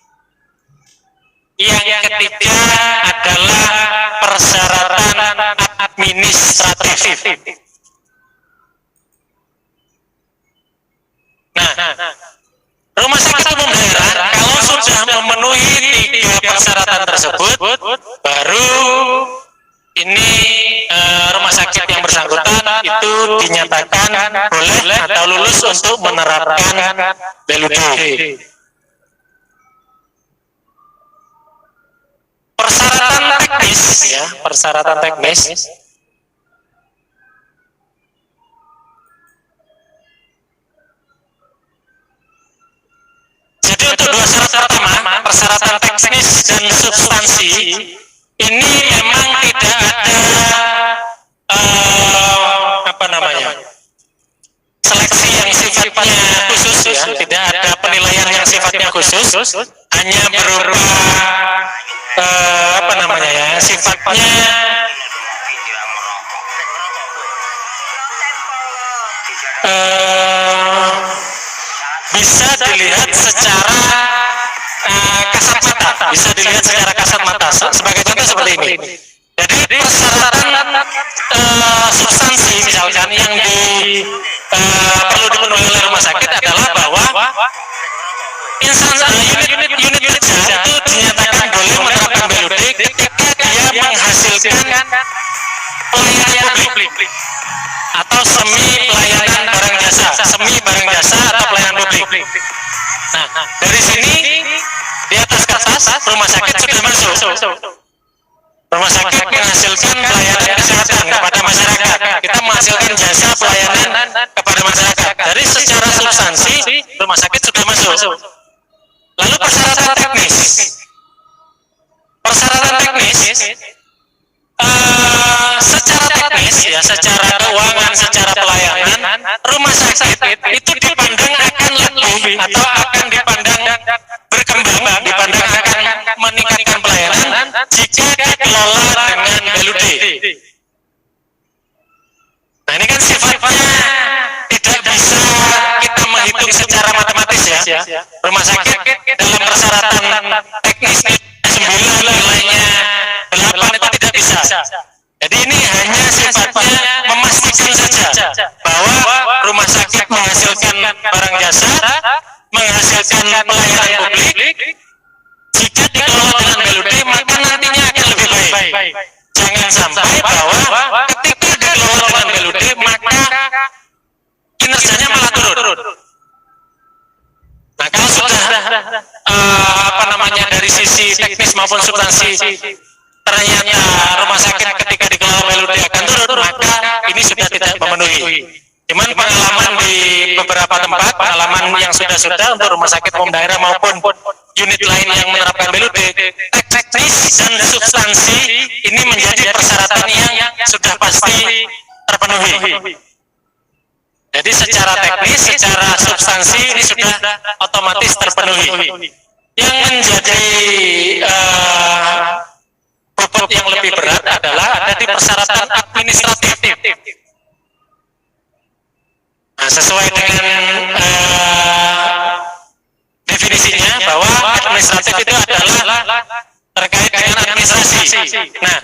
yang ketiga adalah persyaratan administratif. Nah, rumah sakit umum daerah kalau sudah memenuhi 3 persyaratan tersebut, baru ini rumah sakit yang bersangkutan itu dinyatakan boleh atau lulus untuk menerapkan BLUD. Persyaratan teknis ya, persyaratan teknis. Jadi untuk 2 syarat pertama, persyaratan teknis dan substansi, ini memang tidak ada seleksi yang sifatnya khusus ya, tidak ada penilaian yang sifatnya khusus, hanya berupa sifatnya bisa dilihat secara kasat mata, sebagai contoh seperti ini. Jadi persyaratan substansi misalkan yang perlu dipenuhi oleh rumah sakit adalah bahwa unit kerja itu dinyatakan boleh menerapkan BLUD ketika dia menghasilkan pelayanan publik atau semi pelayanan barang jasa, atau pelayanan publik. Nah, dari sini di atas kertas rumah sakit sudah masuk. Rumah sakit menghasilkan pelayanan kesehatan kepada masyarakat. Kita menghasilkan jasa pelayanan kepada masyarakat. Dari secara substansi rumah sakit sudah masuk. Lalu persyaratan teknis. Secara teknis ya, secara keuangan, secara pelayanan, rumah sakit itu dipandang akan lebih atau akan dipandang berkembang, dipandang akan meningkatkan pelayanan jika dikelola dengan BLUD. Nah, ini kan sifatnya tidak bisa kita menghitung secara matematis ya. Rumah sakit dalam persyaratan teknis 9 nilainya 8 itu tidak bisa. Jadi ini hanya sifatnya memastikan saja bahwa rumah sakit menghasilkan barang jasa, menghasilkan pelayanan publik. Jika dikelola dengan BLUD maka nantinya akan lebih baik. Jangan sampai bahwa ketika dikelola dengan BLUD maka kinerjanya malah turun. Nah, kalau sudah dari sisi teknis maupun substansi ternyata rumah sakit ketika dikelola BLUD akan turun, maka ini sudah tidak memenuhi. Cuman pengalaman di beberapa tempat, pengalaman yang sudah untuk rumah sakit umum daerah maupun unit lain yang menerapkan BLUD, teknis dan substansi ini menjadi persyaratan yang sudah pasti terpenuhi. Jadi secara teknis, secara substansi ini sudah otomatis terpenuhi. Yang menjadi bobot yang lebih berat adalah ada di persyaratan administratif. Nah, sesuai dengan definisinya bahwa administratif itu adalah terkait dengan administrasi. Nah,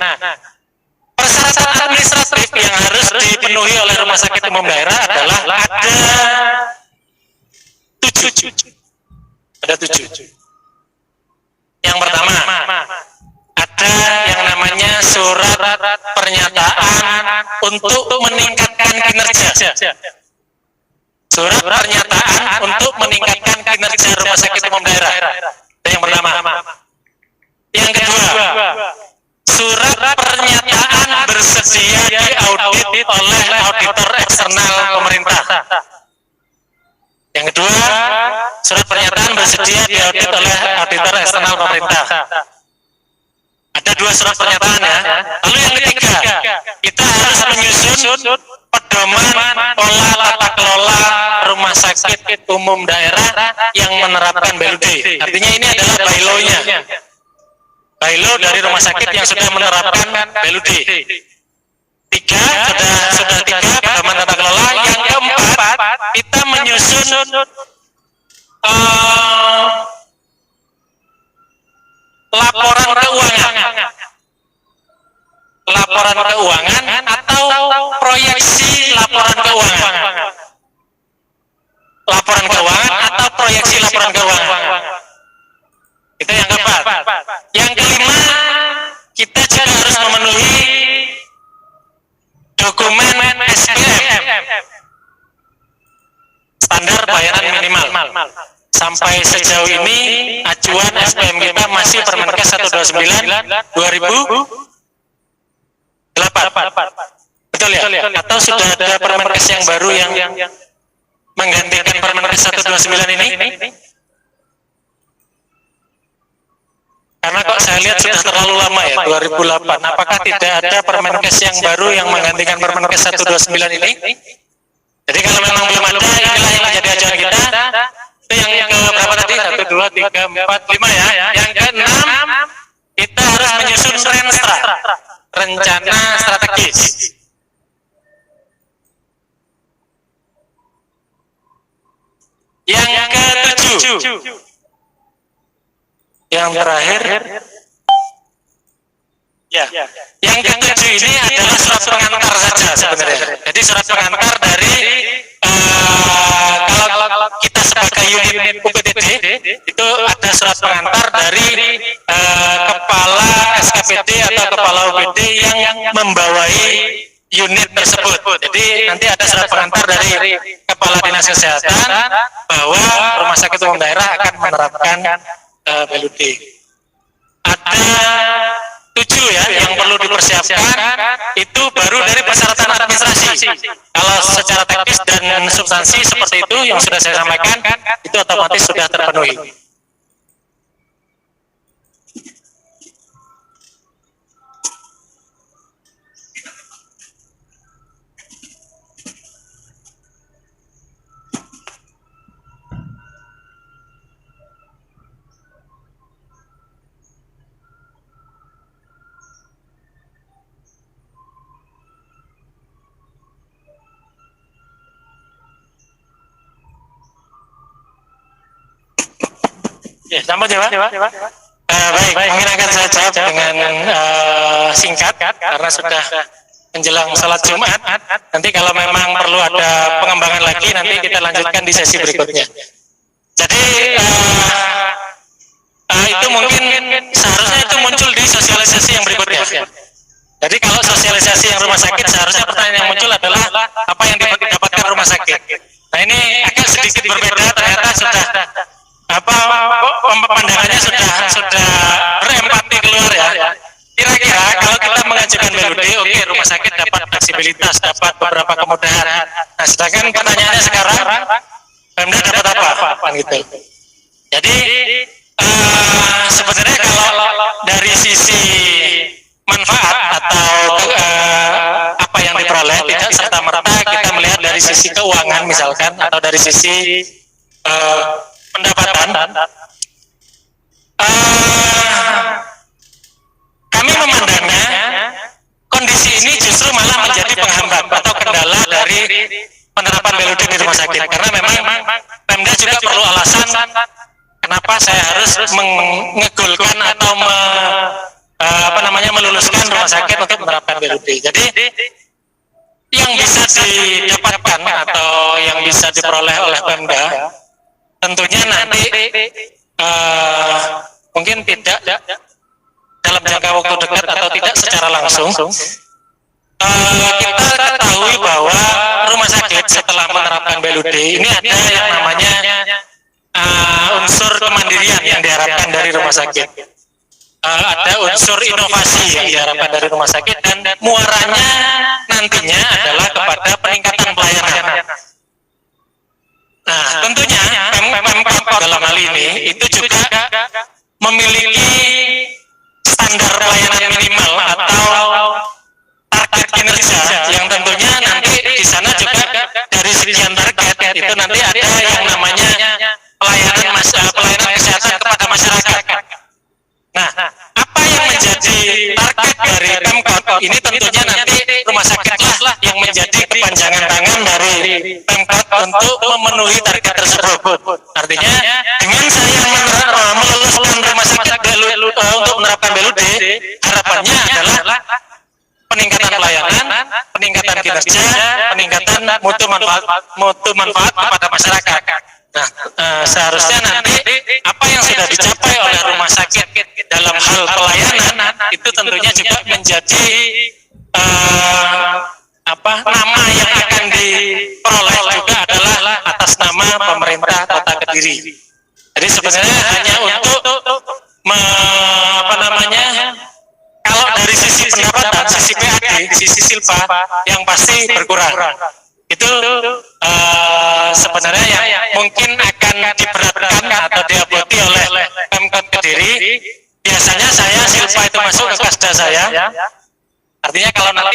persyaratan administratif yang harus dipenuhi oleh rumah sakit umum daerah adalah ada 7. Yang pertama, ada yang namanya surat pernyataan untuk meningkatkan kinerja. Surat pernyataan untuk meningkatkan kinerja rumah sakit umum daerah. Itu yang pertama. Yang kedua, surat pernyataan bersedia diaudit oleh auditor eksternal pemerintah. Yang kedua, surat pernyataan bersedia diaudit oleh auditor eksternal pemerintah. Ada 2 surat pernyataan ya. Lalu yang ketiga, kita harus menyusun pedoman pola tata kelola rumah sakit umum daerah yang menerapkan BLUD. Artinya ini adalah bylaw-nya. Bylaw dari rumah sakit yang sudah menerapkan BLUD. 3, sudah 3 pedoman tata kelola. Yang keempat, kita menyusun laporan keuangan atau proyeksi laporan keuangan. Itu yang keempat. Yang kelima, kita juga harus memenuhi dokumen SPM, standar pelayanan minimal. Sampai sejauh ini acuan SPM kita masih Permenkes 129/2008. Betul ya? Atau sudah ada Permenkes yang baru yang menggantikan Permenkes 129 ini? Karena kok saya lihat sudah terlalu lama ya, 2008. Apakah tidak ada Permenkes yang baru yang menggantikan Permenkes 129 ini? Jadi kalau memang belum ada, inilah yang menjadi acuan kita. Itu yang ke berapa tadi? 1, 2, 3, 4, 5 ya. Yang ke-6, kita harus menyusun rencana strategis. Yang ke-7, yang terakhir, ya, Yang ketujuh ini adalah surat pengantar saja sebenarnya. Jadi surat pengantar dari kalau kita sebagai unit UPTD itu ada surat pengantar dari kepala SKPD atau kepala UPD yang membawai unit tersebut. Jadi nanti ada surat pengantar dari kepala dinas kesehatan bahwa rumah sakit umum daerah akan menerapkan BLUD. Ada 7 ya yang perlu dipersiapkan, itu baru dari persyaratan administrasi. Kalau secara teknis dan substansi seperti itu yang sudah saya sampaikan, itu otomatis sudah terpenuhi. Ya, sama Jawa. Baik, mungkin akan saya jawab dengan singkat karena sudah menjelang sholat Jumat. Nanti kalau memang perlu ada pengembangan lagi, nanti kita lanjutkan di sesi berikutnya. Jadi itu mungkin seharusnya itu muncul di sosialisasi yang berikutnya. Jadi kalau sosialisasi yang rumah sakit, seharusnya pertanyaan yang muncul adalah apa yang didapatkan rumah sakit. Nah ini agak sedikit berbeda, ternyata sudah pandangannya sudah berempati keluar ya. Kira-kira kalau kita mengajukan BLUD, oke, rumah sakit dapat fleksibilitas, dapat beberapa kemudahan. Nah, sedangkan pertanyaannya sekarang, Pemda dapat apa? Gitu. Jadi sebenarnya kalau dari sisi manfaat atau apa yang diperoleh tidak serta merta kita melihat dari sisi keuangan misalkan atau dari sisi pendapatan. Kami memandangnya kondisi ini justru malah menjadi penghambat atau kendala dari penerapan BLUD di rumah sakit, karena memang Pemda juga perlu alasan kenapa saya harus mengegulkan atau meluluskan rumah sakit untuk menerapkan BLUD. Jadi yang bisa didapatkan atau yang bisa diperoleh oleh Pemda tentunya nanti mungkin tidak dalam jangka waktu dekat atau tidak secara langsung. Kita ketahui bahwa rumah sakit setelah menerapkan BLUD ini ada yang namanya unsur kemandirian yang diharapkan dari rumah sakit. Ada unsur inovasi yang diharapkan dari rumah sakit dan muaranya nantinya adalah kepada peningkatan pelayanan. Nah, tentunya Pemkot dalam hal ini itu juga memiliki standar pelayanan minimal atau target kinerja yang tentunya nanti di sana juga dari sekian target itu nanti ada yang namanya pelayanan kesehatan kepada masyarakat. Nah, apa yang menjadi target dari Pemkot ini tentunya nanti rumah sakitlah yang menjadi kepanjangan tangan dari Pemkot untuk memenuhi target tersebut. Artinya dengan saya meluluskan rumah sakit untuk menerapkan BLUD, harapannya adalah peningkatan pelayanan, peningkatan kinerja, peningkatan mutu manfaat kepada masyarakat. Nah, seharusnya nanti apa yang sudah dicapai oleh rumah sakit dalam hal pelayanan itu tentunya juga menjadi nama yang akan diperoleh juga adalah atas nama pemerintah Kota Kediri. Jadi sebenarnya hanya untuk kalau dari sisi pendapatan, sisi PAD, sisi silpa yang pasti berkurang. Itu sebenarnya yang mungkin akan diberatkan atau diaboti oleh Pemkot Kediri. Biasanya saya silpa itu masuk ke kasda saya. Artinya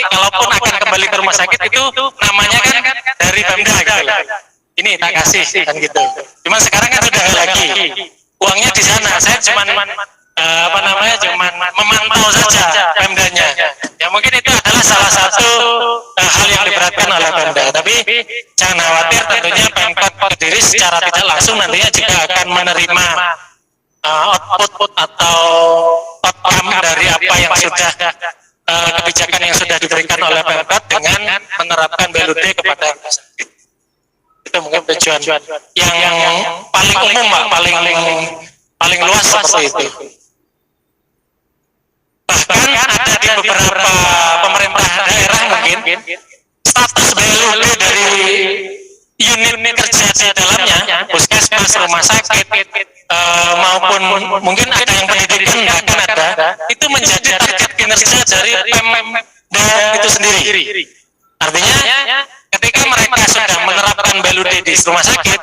kalaupun akan kembali ke rumah sakit itu namanya kan dari Pemda gitu. Ini tak kasih kan gitu. Cuma sekarang kan sudah lagi. Uangnya di sana. Saya cuma cuman memantau saja Pemdanya. Ya mungkin itu adalah salah satu hal yang diberatkan oleh Pemda. Tapi jangan khawatir, tentunya Pemkot Kediri secara tidak langsung nantinya juga akan menerima output atau outcome dari apa yang sudah kebijakan yang sudah diberikan oleh Pemkot dengan menerapkan BLUD kepada rumah sakit. Itu mungkin tujuan yang paling umum, Pak, paling luas seperti itu. Bahkan ada di beberapa pemerintah daerah mungkin status BLUD dari unit kerja di dalamnya, puskesmas, rumah sakit, maupun mungkin ada yang pendidikan bahkan ada, itu menjadi target kinerja dari Pemda itu sendiri. Artinya ketika mereka sudah menerapkan BLUD di rumah sakit,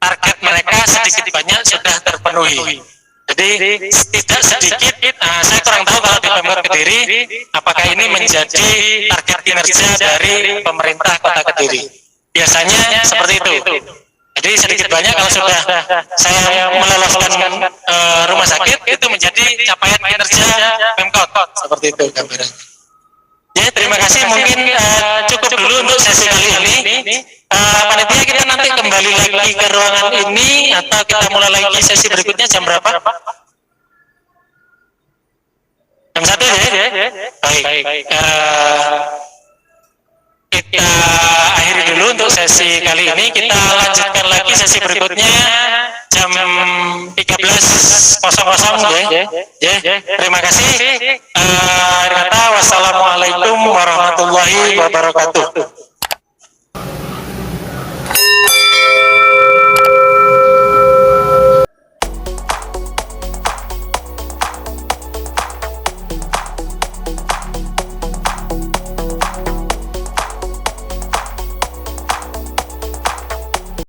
target mereka sedikit banyak sudah terpenuhi. Jadi tidak sedikit, saya kurang tahu kalau di Pemkot Kediri, apakah ini menjadi target kinerja dari pemerintah Kota Kediri. Biasanya seperti itu. Jadi sedikit banyak kalau sudah saya meloloskan rumah sakit, itu menjadi capaian kinerja Pemkot. Seperti itu gambarannya. Ya, terima kasih. Mungkin cukup dulu untuk sesi kali ini. Panitia, kita nanti kembali lagi ke ruangan ini atau kita mulai lagi sesi berikutnya jam berapa? Jam 1 ya? Baik. Kita akhiri dulu untuk sesi kali ini. Kita lanjutkan lagi sesi berikutnya jam 13.00 ya. Terima kasih. Wassalamualaikum warahmatullahi wabarakatuh.